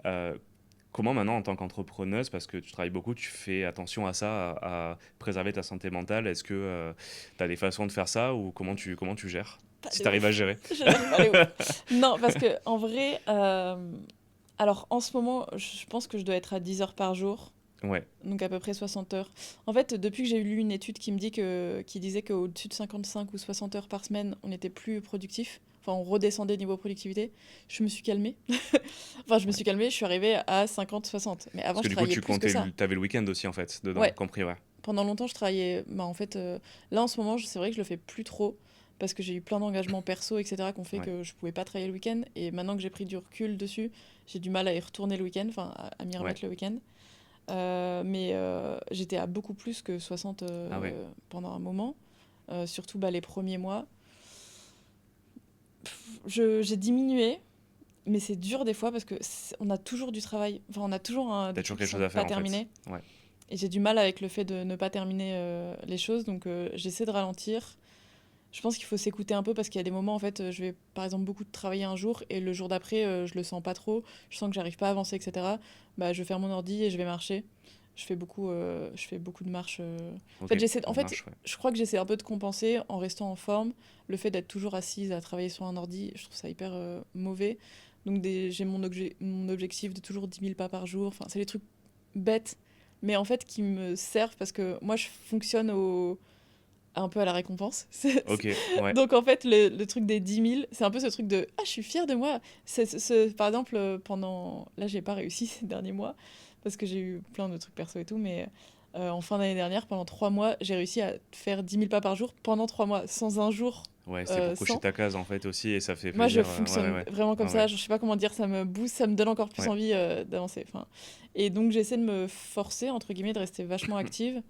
Euh, Comment maintenant en tant qu'entrepreneuse, parce que tu travailles beaucoup, tu fais attention à ça, à préserver ta santé mentale, est-ce que tu as des façons de faire ça ou comment tu gères? Pas Si de tu arrives à ouf. gérer. Je gère pas de ouf. Non, parce que en vrai, alors en ce moment, je pense que je dois être à 10 heures par jour, Ouais, donc à peu près 60 heures. En fait, depuis que j'ai lu une étude qui disait qu'au-dessus de 55 ou 60 heures par semaine, on n'était plus productif, enfin on redescendait niveau productivité, je me suis calmée. Enfin, je me ouais. suis calmée, je suis arrivée à 50-60. Mais Parce avant, que je du coup travaillais tu plus que comptais, ça. t'avais le week-end aussi en fait, dedans, Ouais, compris, ouais. pendant longtemps, je travaillais. Bah, en fait, là en ce moment, c'est vrai que je le fais plus trop parce que j'ai eu plein d'engagements perso, etc., qui ont fait Ouais, que je pouvais pas travailler le week-end. Et maintenant que j'ai pris du recul dessus, j'ai du mal à y retourner le week-end, enfin à m'y ouais. remettre le week-end. Mais j'étais à beaucoup plus que 60 Ah ouais, pendant un moment, surtout les premiers mois. J'ai diminué, mais c'est dur des fois parce que on a toujours du travail, enfin on a toujours t'as des toujours trucs qui quelque chose sont à faire pas en fait. terminés. Ouais, Et j'ai du mal avec le fait de ne pas terminer les choses, donc j'essaie de ralentir. Je pense qu'il faut s'écouter un peu parce qu'il y a des moments, en fait, je vais par exemple beaucoup travailler un jour et le jour d'après, je le sens pas trop, je sens que j'arrive pas à avancer, etc. Bah, je ferme mon ordi et je vais marcher. Je fais beaucoup de marches. En Ok, fait, en marche, ouais. je crois que j'essaie un peu de compenser en restant en forme. Le fait d'être toujours assise à travailler sur un ordi, je trouve ça hyper mauvais. Donc j'ai mon objectif de toujours 10 000 pas par jour. Enfin, c'est des trucs bêtes, mais en fait qui me servent parce que moi, je fonctionne un peu à la récompense. Ok, ouais. Donc en fait, le truc des 10 000, c'est un peu ce truc de ah, je suis fière de moi. Par exemple, pendant. Là, j'ai pas réussi ces derniers mois parce que j'ai eu plein de trucs perso et tout, mais en fin d'année dernière, pendant 3 mois, j'ai réussi à faire 10 000 pas par jour pendant 3 mois, sans un jour Ouais, c'est pour cocher sans. ta case en fait aussi et ça fait Moi, je plaisir. Ouais, ouais, fonctionne ouais. vraiment comme Ouais, ça. ouais. Je sais pas comment dire, ça me booste, ça me donne encore plus Ouais. envie d'avancer. Enfin, et donc, j'essaie de me forcer, entre guillemets, de rester vachement active.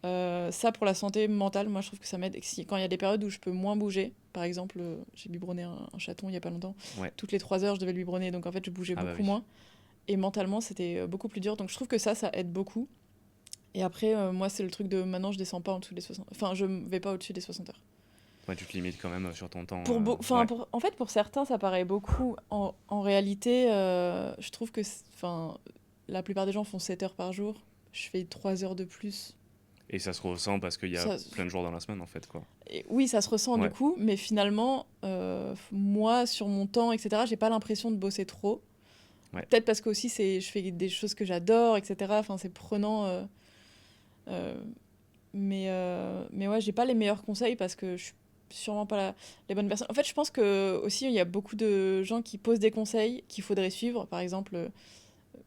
Ça, pour la santé mentale, moi, je trouve que ça m'aide. Quand il y a des périodes où je peux moins bouger, par exemple, j'ai biberonné un chaton il y a pas longtemps. Ouais. Toutes les 3 heures, je devais le biberonner, donc en fait, je bougeais Ah bah beaucoup oui. moins. Et mentalement, c'était beaucoup plus dur. Donc, je trouve que ça aide beaucoup. Et après, moi, c'est le truc de maintenant, je descends pas en dessous des 60. Enfin, je vais pas au-dessus des 60 heures. Ouais, tu te limites quand même sur ton temps. Enfin, Ouais. en fait, pour certains, ça paraît beaucoup. En réalité, je trouve que enfin, la plupart des gens font 7 heures par jour. Je fais 3 heures de plus. Et ça se ressent parce qu'il y a Ça, plein de jours dans la semaine en fait, quoi. et oui, ça se ressent du Ouais. coup, mais finalement, moi, sur mon temps, etc., j'ai pas l'impression de bosser trop. Ouais. Peut-être parce que aussi, je fais des choses que j'adore, etc. Enfin, c'est prenant. Euh, mais ouais, j'ai pas les meilleurs conseils parce que je suis sûrement pas les bonnes personnes. En fait, je pense que aussi, il y a beaucoup de gens qui posent des conseils qu'il faudrait suivre. Par exemple,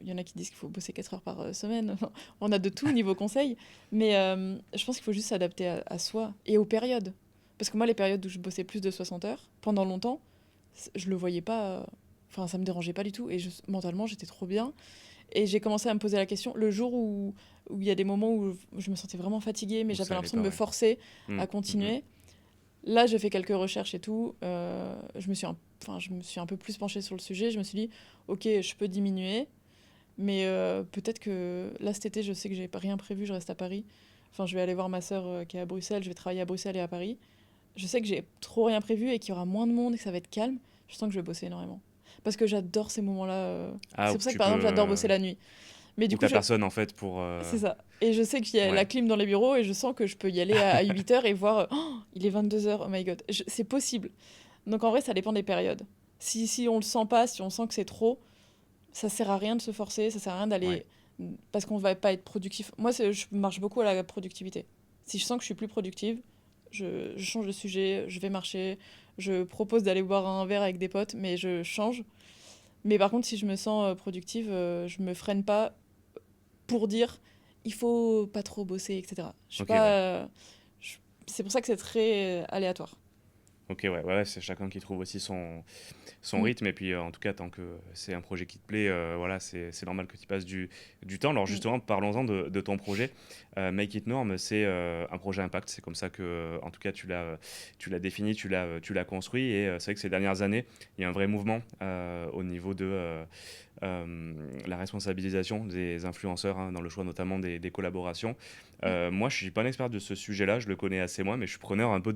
il y en a qui disent qu'il faut bosser 4 heures par semaine. On a de tout niveau conseil. Mais je pense qu'il faut juste s'adapter à soi et aux périodes. Parce que moi, les périodes où je bossais plus de 60 heures, pendant longtemps, je le voyais pas. Enfin, ça me dérangeait pas du tout. Et mentalement, j'étais trop bien. Et j'ai commencé à me poser la question le jour où il y a des moments où je me sentais vraiment fatiguée, mais Ou j'avais ça allait l'impression de pas, me ouais. forcer Mm, à mm, continuer. Là, j'ai fait quelques recherches et tout. Je me suis un peu plus penchée sur le sujet. Je me suis dit, ok, je peux diminuer. Mais peut-être que là, cet été, je sais que j'ai pas rien prévu, je reste à Paris. Enfin, je vais aller voir ma sœur qui est à Bruxelles, je vais travailler à Bruxelles et à Paris. Je sais que j'ai trop rien prévu et qu'il y aura moins de monde et que ça va être calme. Je sens que je vais bosser énormément. Parce que j'adore ces moments-là. Ah, C'est où pour ça que tu par peux. exemple, j'adore bosser la nuit. Mais du Où coup, t'as personne en fait pour. c'est ça. Et je sais qu'il y a la Ouais. clim dans les bureaux et je sens que je peux y aller à 8 heures et voir, oh, il est 22 heures, oh my god. C'est possible. Donc en vrai, ça dépend des périodes. Si on le sent pas, si on sent que c'est trop, ça sert à rien de se forcer, ça sert à rien Ouais. d'aller parce qu'on va pas être productif. Moi, je marche beaucoup à la productivité. Si je sens que je suis plus productive, je change de sujet, je vais marcher, je propose d'aller boire un verre avec des potes, mais je change. Mais par contre, si je me sens productive, je me freine pas pour dire il faut pas trop bosser, etc. Je suis Ok, pas. ouais. Je- C'est pour ça que c'est très aléatoire. Ok, ouais, ouais, c'est chacun qui trouve aussi son Mm, rythme. Et puis, en tout cas, tant que c'est un projet qui te plaît, voilà, c'est normal que tu passes du temps. Alors, mm. justement, parlons-en de ton projet. Make It Norm, c'est un projet impact. C'est comme ça que, en tout cas, tu l'as défini, tu l'as construit. Et c'est vrai que ces dernières années, il y a un vrai mouvement au niveau de la responsabilisation des influenceurs hein, dans le choix notamment des collaborations. Moi, je suis pas un expert de ce sujet-là, je le connais assez moins, mais je suis preneur un peu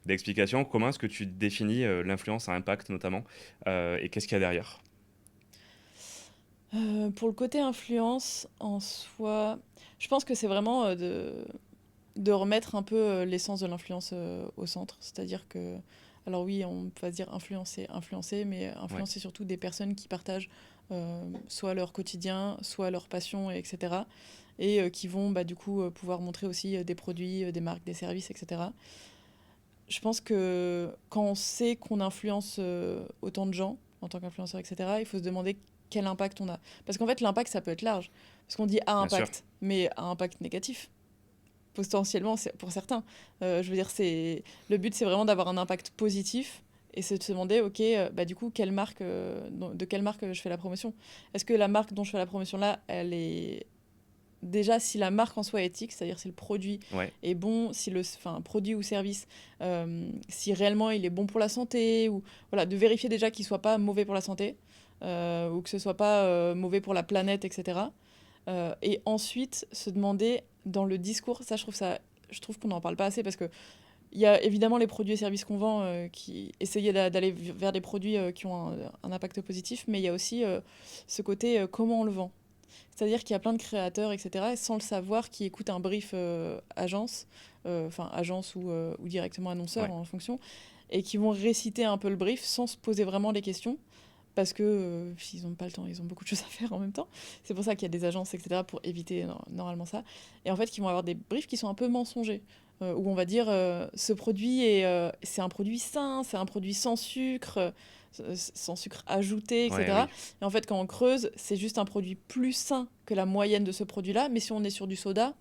d'explications. Comment est-ce que tu définis l'influence à impact notamment et qu'est-ce qu'il y a derrière? Pour le côté influence en soi, je pense que c'est vraiment de remettre un peu l'essence de l'influence au centre. C'est-à-dire que, alors oui, on peut se dire influencer, mais Ouais, influencer surtout des personnes qui partagent soit leur quotidien, soit leur passion, etc. Et qui vont bah, du coup pouvoir montrer aussi des produits, des marques, des services, etc. Je pense que quand on sait qu'on influence autant de gens en tant qu'influenceur, etc., il faut se demander quel impact on a. Parce qu'en fait, l'impact, ça peut être large. Parce qu'on dit à bien sûr. impact, mais à impact négatif potentiellement pour certains. Je veux dire, le but, c'est vraiment d'avoir un impact positif et c'est de se demander, ok, bah, du coup, de quelle marque je fais la promotion. Est-ce que la marque dont je fais la promotion là, elle est déjà si la marque en soi est éthique, c'est-à-dire si le produit Ouais, est bon, enfin produit ou service, si réellement il est bon pour la santé ou voilà, de vérifier déjà qu'il soit pas mauvais pour la santé ou que ce soit pas mauvais pour la planète, etc. Et ensuite, se demander dans le discours, je trouve qu'on n'en parle pas assez parce que il y a évidemment les produits et services qu'on vend qui essayer d'aller vers des produits qui ont un impact positif, mais il y a aussi ce côté comment on le vend. C'est-à-dire qu'il y a plein de créateurs, etc., et sans le savoir, qui écoutent un brief agence, enfin agence ou directement annonceur Ouais. en fonction, et qui vont réciter un peu le brief sans se poser vraiment les questions, parce que s'ils n'ont pas le temps, ils ont beaucoup de choses à faire en même temps. C'est pour ça qu'il y a des agences, etc., pour éviter normalement ça. Et en fait, qui vont avoir des briefs qui sont un peu mensongers, où on va dire ce produit c'est un produit sain, c'est un produit sans sucre ajouté, Ouais, etc. oui, Et en fait, quand on creuse, c'est juste un produit plus sain que la moyenne de ce produit-là. Mais si on est sur du soda,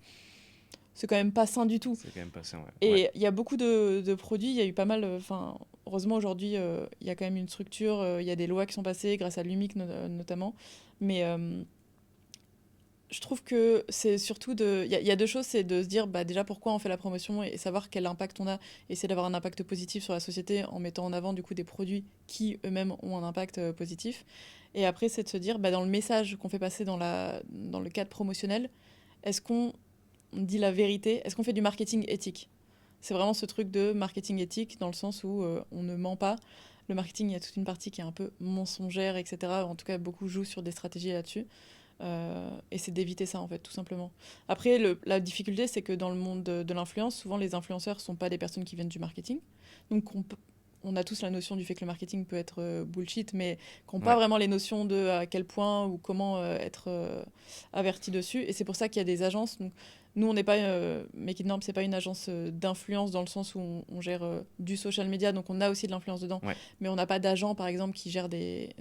c'est quand même pas sain du tout. c'est quand même pas ça, ouais. Ouais. Et il y a beaucoup de produits, il y a eu pas mal. Enfin, heureusement aujourd'hui, il y a quand même une structure, il y a des lois qui sont passées grâce à l'UMIC notamment. Mais je trouve que c'est surtout de. Il y a deux choses, c'est de se dire bah, déjà pourquoi on fait la promotion et savoir quel impact on a, essayer d'avoir un impact positif sur la société en mettant en avant du coup des produits qui eux-mêmes ont un impact positif. Et après, c'est de se dire bah, dans le message qu'on fait passer dans le cadre promotionnel, est-ce qu'on dit la vérité? Est-ce qu'on fait du marketing éthique? C'est vraiment ce truc de marketing éthique dans le sens où on ne ment pas. Le marketing, il y a toute une partie qui est un peu mensongère, etc. En tout cas, beaucoup jouent sur des stratégies là-dessus. Et c'est d'éviter ça, en fait, tout simplement. Après, la difficulté, c'est que dans le monde de l'influence, souvent les influenceurs ne sont pas des personnes qui viennent du marketing. Donc, on a tous la notion du fait que le marketing peut être bullshit, mais qui n'ont pas Ouais. vraiment les notions de à quel point ou comment être averti dessus. Et c'est pour ça qu'il y a des agences. Donc, nous, on n'est pas. Make It Norm, c'est pas une agence d'influence dans le sens où on gère du social media, donc on a aussi de l'influence dedans. Ouais. Mais on n'a pas d'agent, par exemple, qui gère Des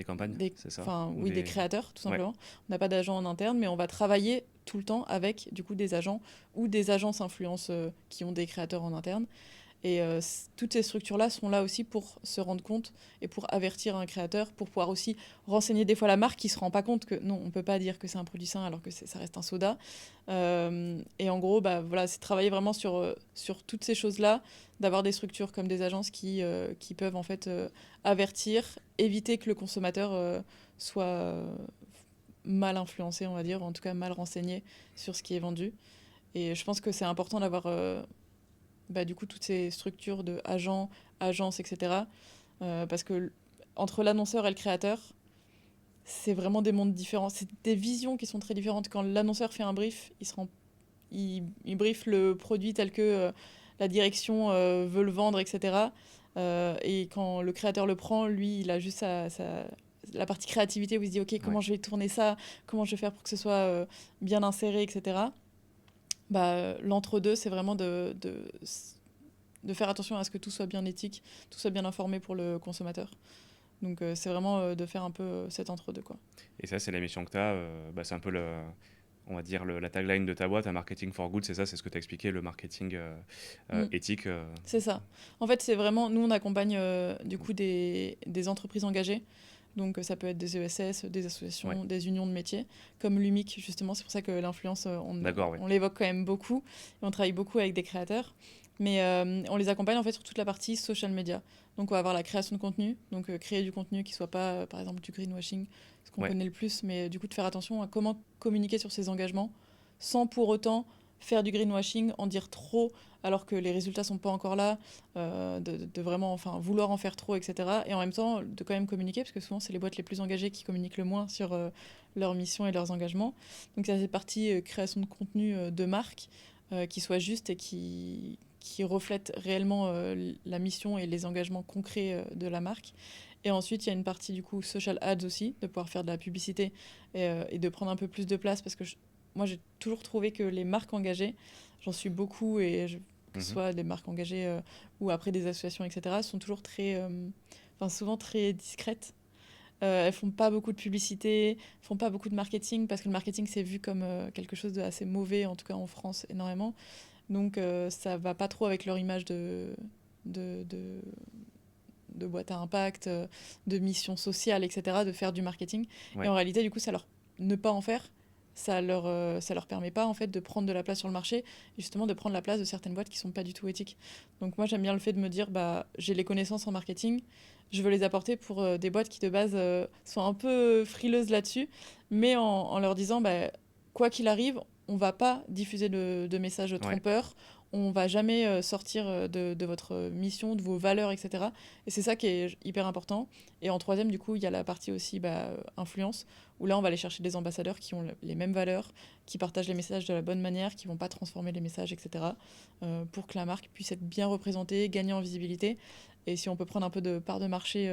campagnes, des, c'est ça? enfin, Ou oui, des des... créateurs, tout Ouais. simplement. On n'a pas d'agent en interne, mais on va travailler tout le temps avec, du coup, des agents ou des agences influence qui ont des créateurs en interne. Et toutes ces structures-là sont là aussi pour se rendre compte et pour avertir un créateur, pour pouvoir aussi renseigner des fois la marque qui ne se rend pas compte que non, on ne peut pas dire que c'est un produit sain alors que ça reste un soda. Et en gros, bah, voilà, c'est travailler vraiment sur toutes ces choses-là, d'avoir des structures comme des agences qui peuvent en fait avertir, éviter que le consommateur soit mal influencé, on va dire, ou en tout cas mal renseigné sur ce qui est vendu. Et je pense que c'est important d'avoir bah, du coup toutes ces structures de agents, agences, etc. Parce que entre l'annonceur et le créateur, c'est vraiment des mondes différents. C'est des visions qui sont très différentes. Quand l'annonceur fait un brief, il briefe le produit tel que la direction veut le vendre, etc. Et quand le créateur le prend, lui, il a juste la partie créativité où il se dit, OK, Ouais. comment je vais tourner ça? Comment je vais faire pour que ce soit bien inséré, etc. Bah, l'entre-deux, c'est vraiment de faire attention à ce que tout soit bien éthique, tout soit bien informé pour le consommateur. Donc c'est vraiment de faire un peu cet entre-deux, quoi. Et ça, c'est la mission que tu as. Bah, c'est un peu on va dire la tagline de ta boîte, un marketing for good, c'est ça, c'est ce que tu as expliqué, le marketing Mm. éthique. C'est ça. En fait, c'est vraiment, nous, on accompagne du coup des entreprises engagées. Donc ça peut être des ESS, des Ouais. associations, des unions de métiers, comme l'UMIC, justement. C'est pour ça que l'influence, D'accord, ouais. on l'évoque quand même beaucoup. Et on travaille beaucoup avec des créateurs. Mais on les accompagne en fait sur toute la partie social media. Donc on va avoir la création de contenu, donc créer du contenu qui soit pas, par exemple, du greenwashing, ce qu'on Ouais. connaît le plus, mais du coup de faire attention à comment communiquer sur ses engagements sans pour autant faire du greenwashing, en dire trop alors que les résultats sont pas encore là, de vraiment enfin, vouloir en faire trop, etc. Et en même temps, de quand même communiquer, parce que souvent, c'est les boîtes les plus engagées qui communiquent le moins sur leur mission et leurs engagements. Donc, il y a cette partie création de contenu de marque qui soit juste et qui reflète réellement la mission et les engagements concrets de la marque. Et ensuite, il y a une partie du coup social ads aussi, de pouvoir faire de la publicité et de prendre un peu plus de place parce que moi j'ai toujours trouvé que les marques engagées, j'en suis beaucoup que ce Mhm. soit des marques engagées ou après des associations, etc., sont toujours enfin souvent très discrètes. Elles font pas beaucoup de publicité, font pas beaucoup de marketing parce que le marketing c'est vu comme quelque chose d'assez mauvais, en tout cas en France énormément. Donc ça va pas trop avec leur image de, de, de boîte à impact, de mission sociale, etc., de faire du marketing. Et Ouais. en réalité, du coup, ne pas en faire, ça leur permet pas en fait de prendre de la place sur le marché et justement de prendre la place de certaines boîtes qui sont pas du tout éthiques. Donc moi j'aime bien le fait de me dire bah j'ai les connaissances en marketing, je veux les apporter pour des boîtes qui de base sont un peu frileuses là-dessus, mais en leur disant, bah, quoi qu'il arrive, on va pas diffuser de messages Ouais. trompeurs, on va jamais sortir de votre mission, de vos valeurs, etc. Et c'est ça qui est hyper important. Et en troisième, du coup, il y a la partie aussi influence, où là, on va aller chercher des ambassadeurs qui ont les mêmes valeurs, qui partagent les messages de la bonne manière, qui vont pas transformer les messages, etc. Pour que la marque puisse être bien représentée, gagner en visibilité. Et si on peut prendre un peu de part de marché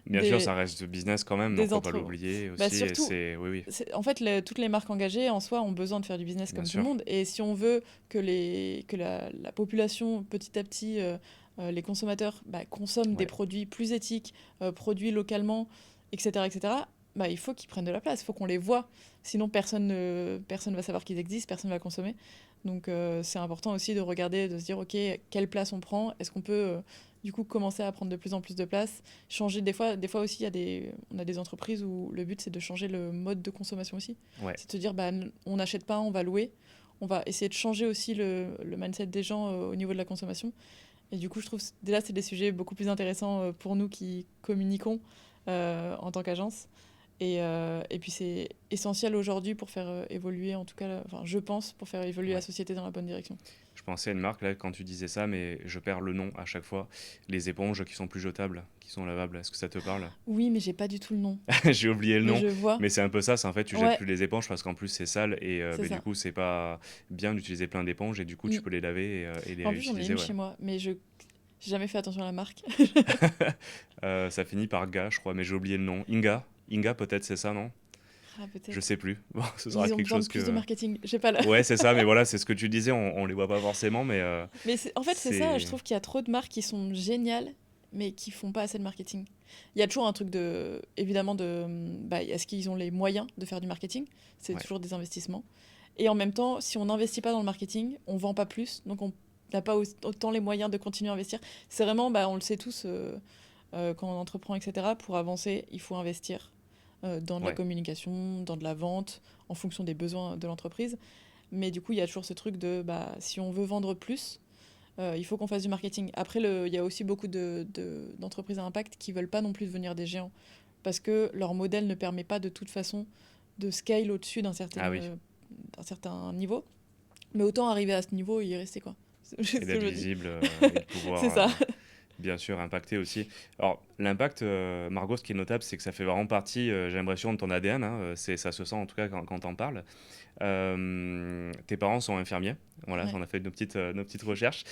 Bien sûr, des, ça reste du business quand même, donc des faut pas entre... l'oublier Bah aussi. Et surtout, c'est, oui, oui, en fait, toutes les marques engagées en soi ont besoin de faire du business bien comme tout le sûr. monde. Et si on veut que la population, petit à petit, les consommateurs, consomment des Ouais. produits plus éthiques, produits localement, etc., etc., bah, il faut qu'ils prennent de la place, il faut qu'on les voit. Sinon, personne va savoir qu'ils existent, personne va consommer. Donc, c'est important aussi de regarder, de se dire, OK, quelle place on prend? Est-ce qu'on peut, du coup, commencer à prendre de plus en plus de place? Changer des fois aussi, on a des entreprises où le but, c'est de changer le mode de consommation aussi. Ouais. C'est de se dire, bah, on n'achète pas, on va louer. On va essayer de changer aussi le mindset des gens au niveau de la consommation. Et du coup, je trouve déjà, c'est des sujets beaucoup plus intéressants pour nous qui communiquons en tant qu'agence. Et puis, c'est essentiel aujourd'hui pour faire évoluer, en tout cas, enfin, je pense, pour faire évoluer la Ouais. société dans la bonne direction. Je pensais à une marque là quand tu disais ça, mais je perds le nom à chaque fois. Les éponges qui sont plus jetables, qui sont lavables. Est-ce que ça te parle? Oui, mais j'ai pas du tout le nom. J'ai oublié le Mais nom, je vois. mais c'est un peu ça. C'est en fait, tu jettes Ouais, plus les éponges parce qu'en plus c'est sale et c'est bah, du ça. coup c'est pas bien d'utiliser plein d'éponges et du coup tu Mm. peux les laver et les En plus, j'en ai réutiliser. une Ouais. chez moi, mais je j'ai jamais fait attention à la marque. Ça finit par Ga, je crois, mais j'ai oublié le nom. Inga, Inga peut-être c'est ça, non? Ah, Je peut-être. sais plus. Bon, ce sera Ils ont quelque besoin de chose plus de que. marketing. J'ai pas là. Ouais, c'est ça, mais voilà, c'est ce que tu disais. On les voit pas forcément, mais Mais en fait, c'est ça. Je c'est. trouve qu'il y a trop de marques qui sont géniales, mais qui font pas assez de marketing. Il y a toujours un truc de, évidemment, est-ce qu'ils ont les moyens de faire du marketing? C'est Ouais. toujours des investissements. Et en même temps, si on n'investit pas dans le marketing, on vend pas plus, donc on n'a pas autant les moyens de continuer à investir. C'est vraiment, on le sait tous, quand on entreprend, etc. Pour avancer, il faut investir dans de la Ouais. communication, dans de la vente, en fonction des besoins de l'entreprise. Mais du coup, il y a toujours ce truc de si on veut vendre plus, il faut qu'on fasse du marketing. Après, il y a aussi beaucoup d'entreprises à impact qui veulent pas non plus devenir des géants parce que leur modèle ne permet pas de toute façon de scale au-dessus Ah oui. d'un certain niveau. Mais autant arriver à ce niveau et y rester, quoi. C'est Et ce que d'être je dis. visible et de C'est pouvoir ça. bien sûr impacter aussi. Alors, l'impact, Margot, ce qui est notable, c'est que ça fait vraiment partie, j'ai l'impression, de ton ADN. Hein, ça se sent en tout cas quand t'en parles. Tes parents sont infirmiers. Voilà, Ouais. on a fait nos petites recherches.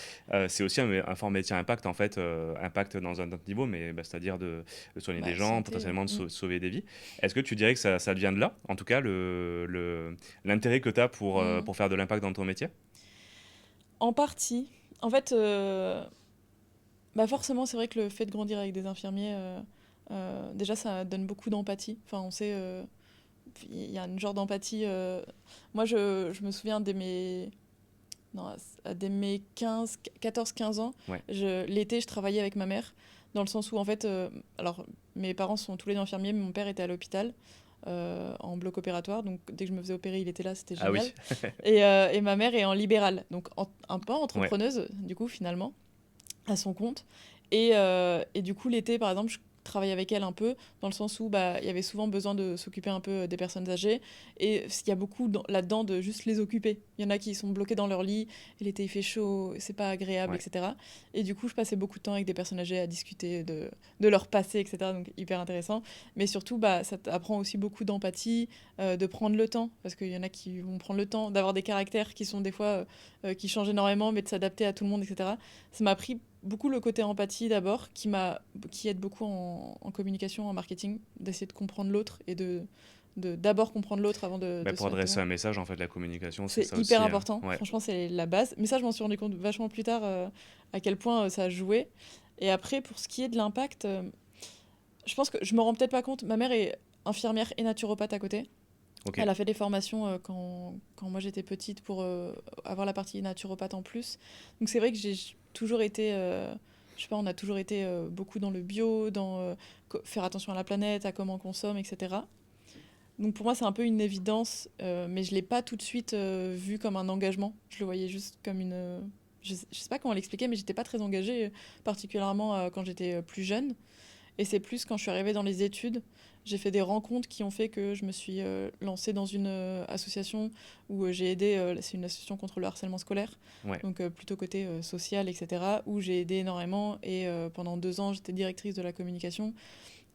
C'est aussi un fort métier impact, en fait, impact dans un autre niveau, mais bah, c'est-à-dire de soigner des gens, Santé. potentiellement de Mm. sauver des vies. Est-ce que tu dirais que ça vient de là, en tout cas, l'intérêt que tu as Mm. pour faire de l'impact dans ton métier? En partie. En fait, forcément, c'est vrai que le fait de grandir avec des infirmiers, déjà, ça donne beaucoup d'empathie. Enfin, on sait, il y a un genre d'empathie. Moi, je me souviens non, dès mes 14-15 ans, Ouais. l'été, je travaillais avec ma mère, dans le sens où, en fait, alors, mes parents sont tous les deux infirmiers, mais mon père était à l'hôpital. En bloc opératoire, donc dès que je me faisais opérer, il était là, c'était Ah génial. oui. Et ma mère est en libéral, donc un peu Ouais. entrepreneuse, du coup, finalement à son compte. Et du coup, l'été, par exemple, je travaillais avec elle un peu, dans le sens où il y avait souvent besoin de s'occuper un peu des personnes âgées. Et il y a beaucoup là-dedans de juste les occuper. Il y en a qui sont bloqués dans leur lit, et l'été il fait chaud, c'est pas agréable, Ouais. etc. Et du coup, je passais beaucoup de temps avec des personnes âgées à discuter de leur passé, etc. Donc hyper intéressant. Mais surtout, ça t'apprend aussi beaucoup d'empathie, de prendre le temps, parce qu'il y en a qui vont prendre le temps d'avoir des caractères qui sont des fois qui changent énormément, mais de s'adapter à tout le monde, etc. Ça m'a appris beaucoup le côté empathie d'abord, qui aide beaucoup en communication, en marketing, d'essayer de comprendre l'autre et d'abord comprendre l'autre avant Bah, de se pour mettre adresser devant. un message, en fait, la communication, c'est C'est ça hyper aussi. important. Ouais. Franchement, c'est la base. Mais ça, je m'en suis rendu compte vachement plus tard à quel point ça a joué. Et après, pour ce qui est de l'impact, je pense que je me rends peut-être pas compte. Ma mère est infirmière et naturopathe à côté. Ok. Elle a fait des formations quand moi j'étais petite pour avoir la partie naturopathe en plus. Donc c'est vrai que j'ai toujours été, je sais pas, on a toujours été beaucoup dans le bio, dans faire attention à la planète, à comment on consomme, etc. Donc pour moi c'est un peu une évidence, mais je l'ai pas tout de suite vu comme un engagement. Je le voyais juste comme une... je sais pas comment l'expliquer, mais j'étais pas très engagée, particulièrement quand j'étais plus jeune. Et c'est plus quand je suis arrivée dans les études, j'ai fait des rencontres qui ont fait que je me suis lancée dans une association où j'ai aidé, c'est une association contre le harcèlement scolaire, Ouais, donc plutôt côté social, etc., où j'ai aidé énormément et pendant 2 ans, j'étais directrice de la communication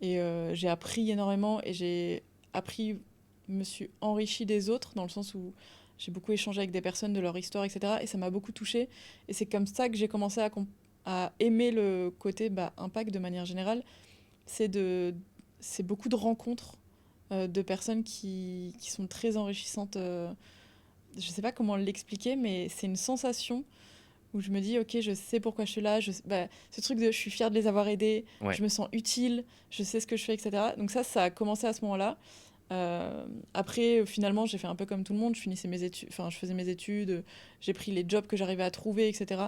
et j'ai appris énormément et j'ai appris, me suis enrichie des autres dans le sens où j'ai beaucoup échangé avec des personnes de leur histoire, etc. Et ça m'a beaucoup touchée. Et c'est comme ça que j'ai commencé à aimer le côté impact de manière générale. C'est de, c'est beaucoup de rencontres de personnes qui sont très enrichissantes. Je sais pas comment l'expliquer, mais c'est une sensation où je me dis, ok, je sais pourquoi je suis là. Ce truc de je suis fière de les avoir aidés, ouais, je me sens utile, je sais ce que je fais, etc. Donc ça a commencé à ce moment-là. Après, finalement, j'ai fait un peu comme tout le monde. Je finissais mes études, enfin, je faisais mes études, j'ai pris les jobs que j'arrivais à trouver, etc.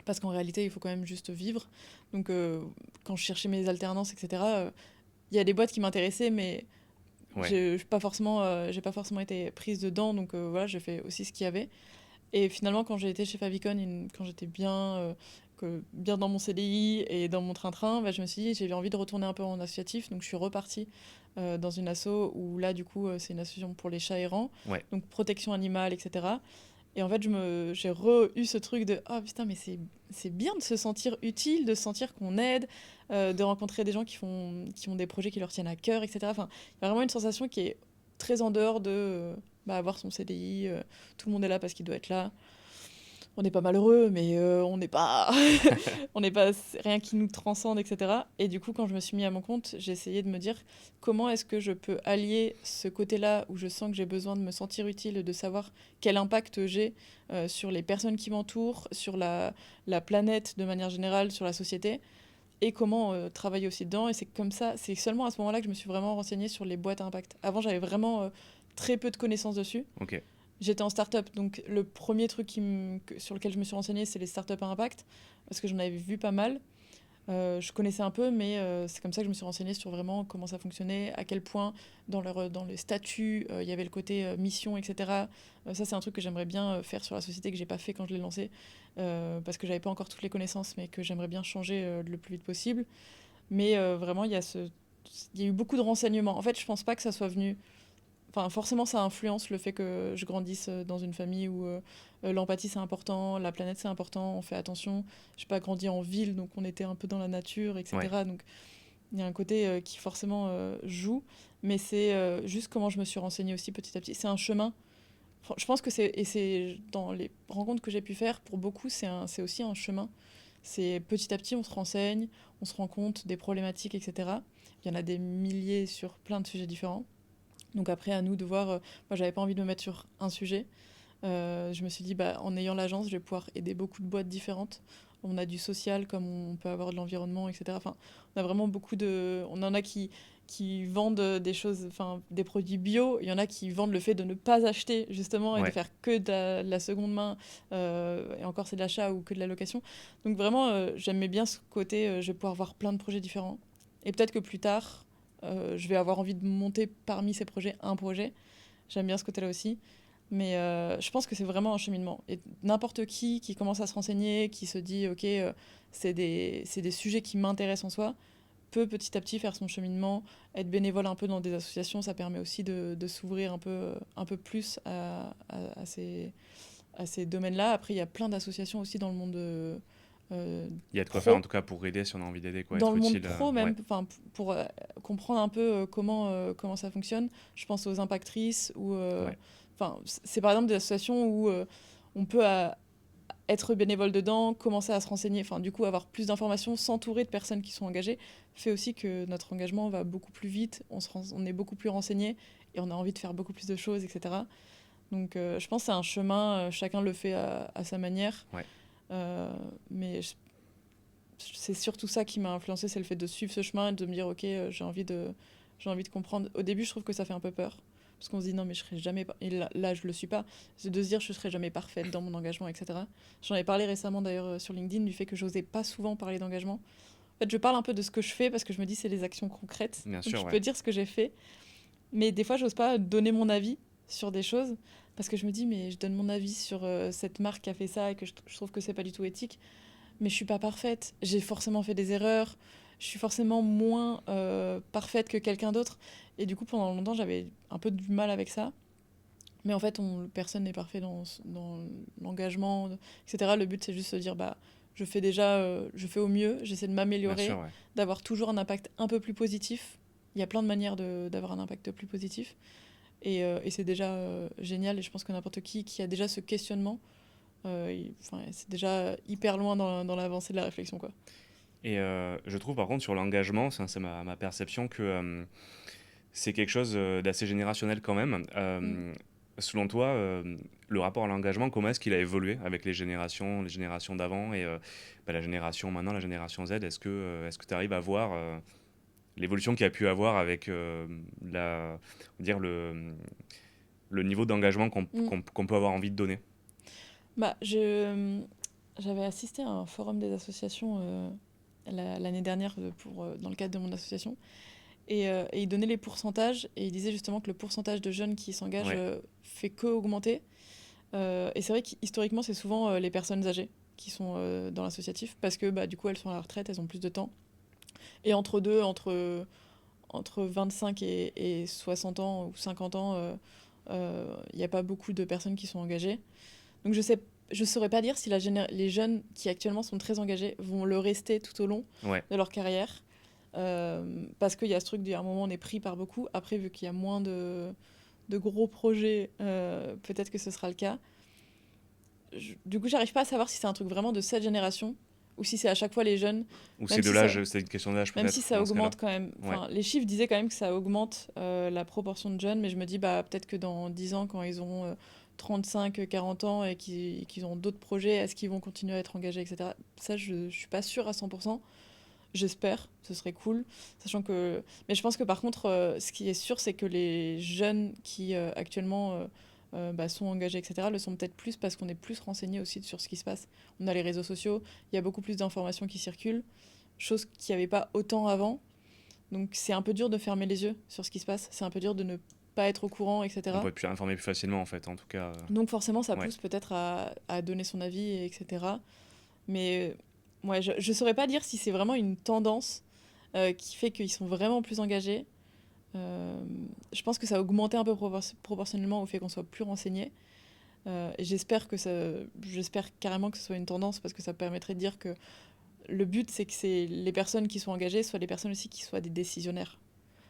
Parce qu'en réalité, il faut quand même juste vivre. Donc, quand je cherchais mes alternances, etc., il y a des boîtes qui m'intéressaient, mais ouais. j'ai pas forcément été prise dedans. Donc, voilà, j'ai fait aussi ce qu'il y avait. Et finalement, quand j'ai été chez Favicon, quand j'étais bien dans mon CDI et dans mon train-train, je me suis dit, j'ai envie de retourner un peu en associatif. Donc, je suis repartie dans une asso où là, du coup, c'est une association pour les chats errants, Ouais. donc protection animale, etc. Et en fait, j'ai eu ce truc de, oh putain, mais c'est bien de se sentir utile, de se sentir qu'on aide, de rencontrer des gens qui ont des projets qui leur tiennent à cœur, etc. Enfin, il y a vraiment une sensation qui est très en dehors de avoir son CDI, tout le monde est là parce qu'il doit être là. On n'est pas malheureux, mais on n'est pas, on n'est pas c'est rien qui nous transcende, etc. Et du coup, quand je me suis mis à mon compte, j'ai essayé de me dire comment est-ce que je peux allier ce côté-là où je sens que j'ai besoin de me sentir utile, de savoir quel impact j'ai sur les personnes qui m'entourent, sur la planète de manière générale, sur la société, et comment travailler aussi dedans. Et c'est comme ça, c'est seulement à ce moment-là que je me suis vraiment renseignée sur les boîtes à impact. Avant, j'avais vraiment très peu de connaissances dessus. Ok. J'étais en start-up, donc le premier truc sur lequel je me suis renseignée, c'est les start-up à impact, parce que j'en avais vu pas mal. Je connaissais un peu, mais c'est comme ça que je me suis renseignée sur vraiment comment ça fonctionnait, à quel point dans le statut, il y avait le côté mission, etc. Ça, c'est un truc que j'aimerais bien faire sur la société, que j'ai pas fait quand je l'ai lancé, parce que j'avais pas encore toutes les connaissances, mais que j'aimerais bien changer le plus vite possible. Mais vraiment, il y a eu beaucoup de renseignements. En fait, je pense pas que ça soit venu. Enfin, forcément, ça influence le fait que je grandisse dans une famille où l'empathie c'est important, la planète c'est important, on fait attention. Je n'ai pas grandi en ville, donc on était un peu dans la nature, Ouais. etc. Donc il y a un côté qui forcément joue, mais c'est juste comment je me suis renseignée aussi petit à petit. C'est un chemin. Je pense que c'est dans les rencontres que j'ai pu faire, pour beaucoup, c'est aussi un chemin. C'est petit à petit, on se renseigne, on se rend compte des problématiques, etc. Il y en a des milliers sur plein de sujets différents. Donc après, à nous de voir. Moi, j'avais pas envie de me mettre sur un sujet. Je me suis dit, en ayant l'agence, je vais pouvoir aider beaucoup de boîtes différentes. On a du social, comme on peut avoir de l'environnement, etc. Enfin, on a vraiment beaucoup de. On en a qui vendent des choses, enfin, des produits bio. Il y en a qui vendent le fait de ne pas acheter, justement, et de Ouais. faire que de la seconde main. Et encore, c'est de l'achat ou que de la location. Donc vraiment, j'aimais bien ce côté. Je vais pouvoir voir plein de projets différents. Et peut-être que plus tard, je vais avoir envie de monter parmi ces projets un projet. J'aime bien ce côté-là aussi. Mais je pense que c'est vraiment un cheminement. Et n'importe qui commence à se renseigner, qui se dit, OK, c'est des sujets qui m'intéressent en soi, peut petit à petit faire son cheminement, être bénévole un peu dans des associations, ça permet aussi de s'ouvrir un peu plus à ces domaines-là. Après, il y a plein d'associations aussi dans le monde Il y a de quoi faire en pro. tout cas pour aider si on a envie d'aider, quoi, Dans être le monde utile. pro Ouais. même, enfin, pour comprendre un peu comment ça fonctionne, je pense aux impactrices ou Ouais. enfin c'est par exemple des associations où on peut être bénévole dedans, commencer à se renseigner, enfin du coup avoir plus d'informations, s'entourer de personnes qui sont engagées, fait aussi que notre engagement va beaucoup plus vite, on est beaucoup plus renseigné et on a envie de faire beaucoup plus de choses, etc. Donc je pense que c'est un chemin, chacun le fait à sa manière, Ouais. mais c'est surtout ça qui m'a influencé, c'est le fait de suivre ce chemin et de me dire ok, j'ai envie de comprendre. Au début, je trouve que ça fait un peu peur parce qu'on se dit non mais je serai jamais et là je le suis pas. C'est de se dire je serai jamais parfaite dans mon engagement, etc. J'en ai parlé récemment d'ailleurs sur LinkedIn du fait que j'osais pas souvent parler d'engagement. En fait, je parle un peu de ce que je fais parce que je me dis c'est les actions concrètes. Bien Donc sûr, je ouais. peux dire ce que j'ai fait, mais des fois j'ose pas donner mon avis sur des choses parce que je me dis mais je donne mon avis sur cette marque qui a fait ça et que je trouve que c'est pas du tout éthique, mais je suis pas parfaite. J'ai forcément fait des erreurs. je suis forcément moins parfaite que quelqu'un d'autre. Et du coup, pendant longtemps, j'avais un peu du mal avec ça. Mais en fait, personne n'est parfait dans l'engagement, etc. Le but, c'est juste de se dire, bah, je fais au mieux, j'essaie de Bien sûr, m'améliorer, ouais. d'avoir toujours un impact un peu plus positif. Il y a plein de manières d'avoir un impact plus positif. Et c'est déjà génial. Et je pense que n'importe qui a déjà ce questionnement, enfin, c'est déjà hyper loin dans l'avancée de la réflexion, quoi. Et je trouve par contre sur l'engagement, ça, c'est ma perception, que c'est quelque chose d'assez générationnel quand même. Mm. Selon toi, le rapport à l'engagement, comment est-ce qu'il a évolué avec les générations d'avant et la génération maintenant, la génération Z? Est-ce que tu arrives à voir l'évolution qu'il y a pu avoir avec on va dire le niveau d'engagement Mm. qu'on peut avoir envie de donner? Bah, j'avais assisté à un forum des associations l'année dernière dans le cadre de mon association. Et il donnait les pourcentages et il disait justement que le pourcentage de jeunes qui s'engagent Ouais, fait qu'augmenter. Et c'est vrai qu'historiquement, c'est souvent les personnes âgées qui sont dans l'associatif parce que bah, du coup, elles sont à la retraite, elles ont plus de temps. Et entre 25 et 60 ans ou 50 ans, il n'y a pas beaucoup de personnes qui sont engagées. Donc je saurais pas dire si les jeunes qui actuellement sont très engagés vont le rester tout au long ouais. de leur carrière. Parce qu'il y a ce truc d'à un moment on est pris par beaucoup. Après, vu qu'il y a moins de gros projets, peut-être que ce sera le cas. Du coup, j'arrive pas à savoir si c'est un truc vraiment de cette génération ou si c'est à chaque fois les jeunes, Ou même c'est de si ça, l'âge, c'est une question d'âge même si peut-être ça dans ce cas-là. augmente quand même. Ouais. Enfin, les chiffres disaient quand même que ça augmente la proportion de jeunes, mais je me dis bah peut-être que dans 10 ans, quand ils ont 35, 40 ans et qu'ils ont d'autres projets, est-ce qu'ils vont continuer à être engagés, etc. Ça, je suis pas sûre à 100%. J'espère, ce serait cool. Sachant que... Mais je pense que par contre, ce qui est sûr, c'est que les jeunes qui actuellement bah, sont engagés, etc., le sont peut-être plus parce qu'on est plus renseigné aussi sur ce qui se passe. On a les réseaux sociaux, il y a beaucoup plus d'informations qui circulent, chose qu'il n'y avait pas autant avant. Donc c'est un peu dur de fermer les yeux sur ce qui se passe, c'est un peu dur de ne pas être au courant, On peut etc. être plus informé plus facilement en fait, en tout cas. Donc forcément, ça Ouais. pousse peut-être à donner son avis, etc. Mais ouais, je ne saurais pas dire si c'est vraiment une tendance qui fait qu'ils sont vraiment plus engagés. Euh, je pense que ça a augmenté un peu proportionnellement au fait qu'on soit plus renseigné. Et j'espère carrément que ce soit une tendance parce que ça permettrait de dire que le but, c'est que les personnes qui sont engagées soient les personnes aussi qui soient des décisionnaires.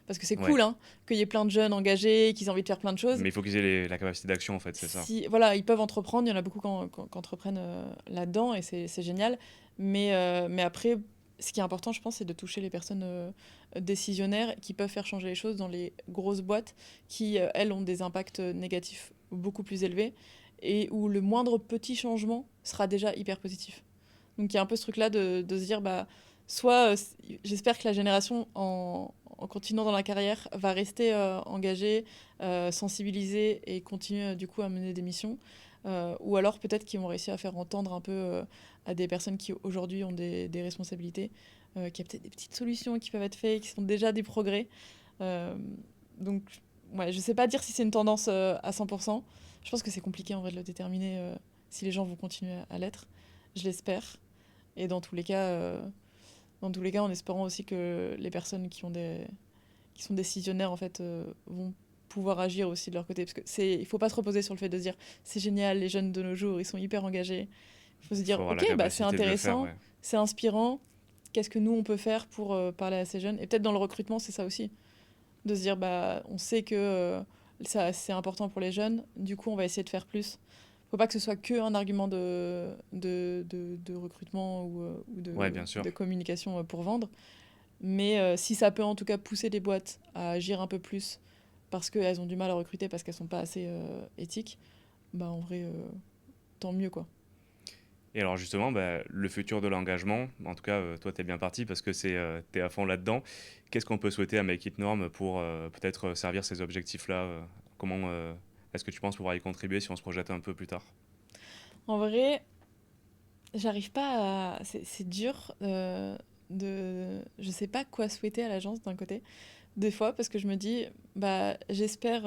Parce que c'est Ouais. cool, hein, qu'il y ait plein de jeunes engagés, qu'ils aient envie de faire plein de choses. Mais il faut qu'ils aient la capacité d'action en fait, c'est ça. Si, voilà, ils peuvent entreprendre, il y en a beaucoup qui entreprennent là-dedans et c'est génial. Mais après, ce qui est important, je pense, c'est de toucher les personnes décisionnaires qui peuvent faire changer les choses dans les grosses boîtes qui, elles, ont des impacts négatifs beaucoup plus élevés et où le moindre petit changement sera déjà hyper positif. Donc il y a un peu ce truc-là de se dire, bah, soit j'espère que la génération, en continuant dans la carrière, va rester engagée, sensibilisée et continuer du coup à mener des missions. Ou alors peut-être qu'ils vont réussir à faire entendre un peu à des personnes qui aujourd'hui ont des responsabilités, qu'il y a peut-être des petites solutions qui peuvent être faites, qui sont déjà des progrès. Euh, donc ouais, je sais pas dire si c'est une tendance à 100%. Je pense que c'est compliqué en vrai de le déterminer si les gens vont continuer à l'être. Je l'espère. Et dans tous les cas, en espérant aussi que les personnes qui sont décisionnaires en fait vont pouvoir agir aussi de leur côté, parce que il faut pas se reposer sur le fait de se dire c'est génial, les jeunes de nos jours ils sont hyper engagés. Il faut se Il faut dire avoir la ok, bah c'est capacité de le faire, intéressant, ouais. c'est inspirant. Qu'est-ce que nous on peut faire pour parler à ces jeunes? Et peut-être dans le recrutement c'est ça aussi, de se dire bah on sait que ça c'est important pour les jeunes, du coup on va essayer de faire plus. Faut pas que ce soit que un argument de recrutement ou Ouais, bien sûr. de communication pour vendre. Mais si ça peut en tout cas pousser les boîtes à agir un peu plus parce qu'elles ont du mal à recruter, parce qu'elles sont pas assez éthiques, bah en vrai, tant mieux quoi. Et alors justement, le futur de l'engagement, en tout cas, toi, tu es bien parti parce que t'es à fond là-dedans. Qu'est-ce qu'on peut souhaiter à Make It Norm pour peut-être servir ces objectifs-là comment est-ce que tu penses pouvoir y contribuer si on se projette un peu plus tard? En vrai, j'arrive pas à. C'est dur Je sais pas quoi souhaiter à l'agence d'un côté, des fois, parce que je me dis, bah j'espère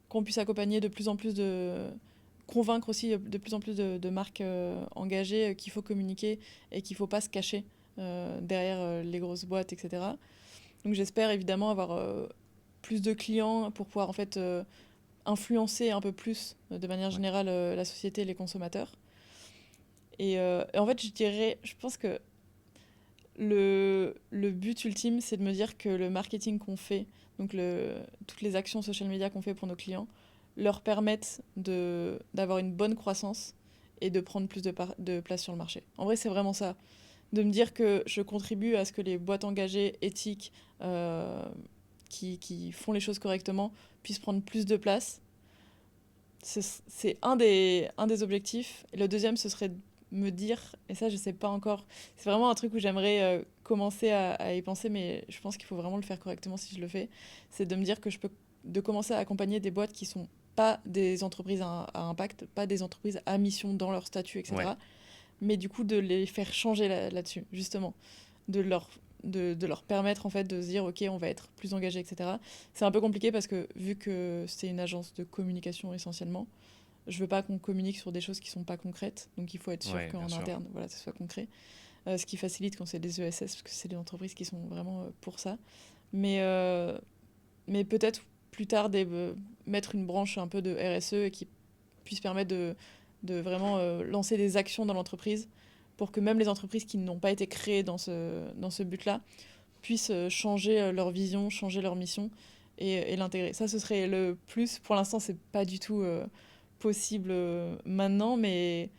qu'on puisse accompagner de plus en plus de convaincre aussi de plus en plus de marques engagées qu'il faut communiquer et qu'il faut pas se cacher derrière les grosses boîtes, etc. Donc j'espère évidemment avoir plus de clients pour pouvoir en fait influencer un peu plus de manière Ouais. générale la société et les consommateurs. Et en fait, je pense que le but ultime, c'est de me dire que le marketing qu'on fait, donc toutes les actions social media qu'on fait pour nos clients, leur permettent d'avoir une bonne croissance et de prendre plus de place sur le marché. En vrai, c'est vraiment ça. De me dire que je contribue à ce que les boîtes engagées, éthiques, euh, qui font les choses correctement, puissent prendre plus de place. C'est un des objectifs. Et le deuxième, ce serait de me dire, et ça je sais pas encore, c'est vraiment un truc où j'aimerais commencer à y penser, mais je pense qu'il faut vraiment le faire correctement si je le fais, c'est de me dire que de commencer à accompagner des boîtes qui sont pas des entreprises à impact, pas des entreprises à mission dans leur statut, Ouais. etc. Mais du coup de les faire changer là-dessus, justement. De leur, de leur permettre en fait de se dire ok, on va être plus engagé, etc. C'est un peu compliqué parce que vu que c'est une agence de communication essentiellement, je veux pas qu'on communique sur des choses qui sont pas concrètes, donc il faut être sûr Ouais, bien qu'en sûr. interne, voilà, ce soit concret. Ce qui facilite quand c'est des ESS, parce que c'est des entreprises qui sont vraiment pour ça. Mais, euh, mais peut-être plus tard mettre une branche un peu de RSE et qui puisse permettre de vraiment lancer des actions dans l'entreprise pour que même les entreprises qui n'ont pas été créées dans ce but-là puissent changer leur vision, changer leur mission et l'intégrer. Ça, ce serait le plus. Pour l'instant, c'est pas du tout possible maintenant, mais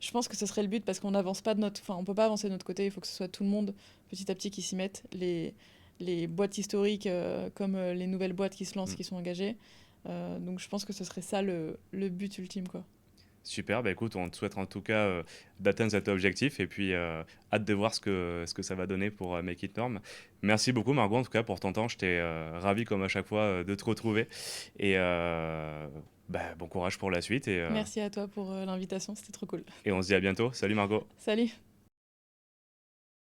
je pense que ce serait le but parce qu'on n'avance pas de notre. Enfin, on peut pas avancer de notre côté. Il faut que ce soit tout le monde petit à petit qui s'y mette. Les boîtes historiques comme les nouvelles boîtes qui se lancent, Mm. qui sont engagées. Donc, je pense que ce serait ça le but ultime, quoi. Super, bah écoute, on te souhaite en tout cas d'atteindre cet objectif et puis hâte de voir ce que ça va donner pour Make It Norm. Merci beaucoup Margot en tout cas pour ton temps, j'étais ravi comme à chaque fois de te retrouver et bah, bon courage pour la suite Merci à toi pour l'invitation, c'était trop cool. et on se dit à bientôt. Salut Margot. Salut!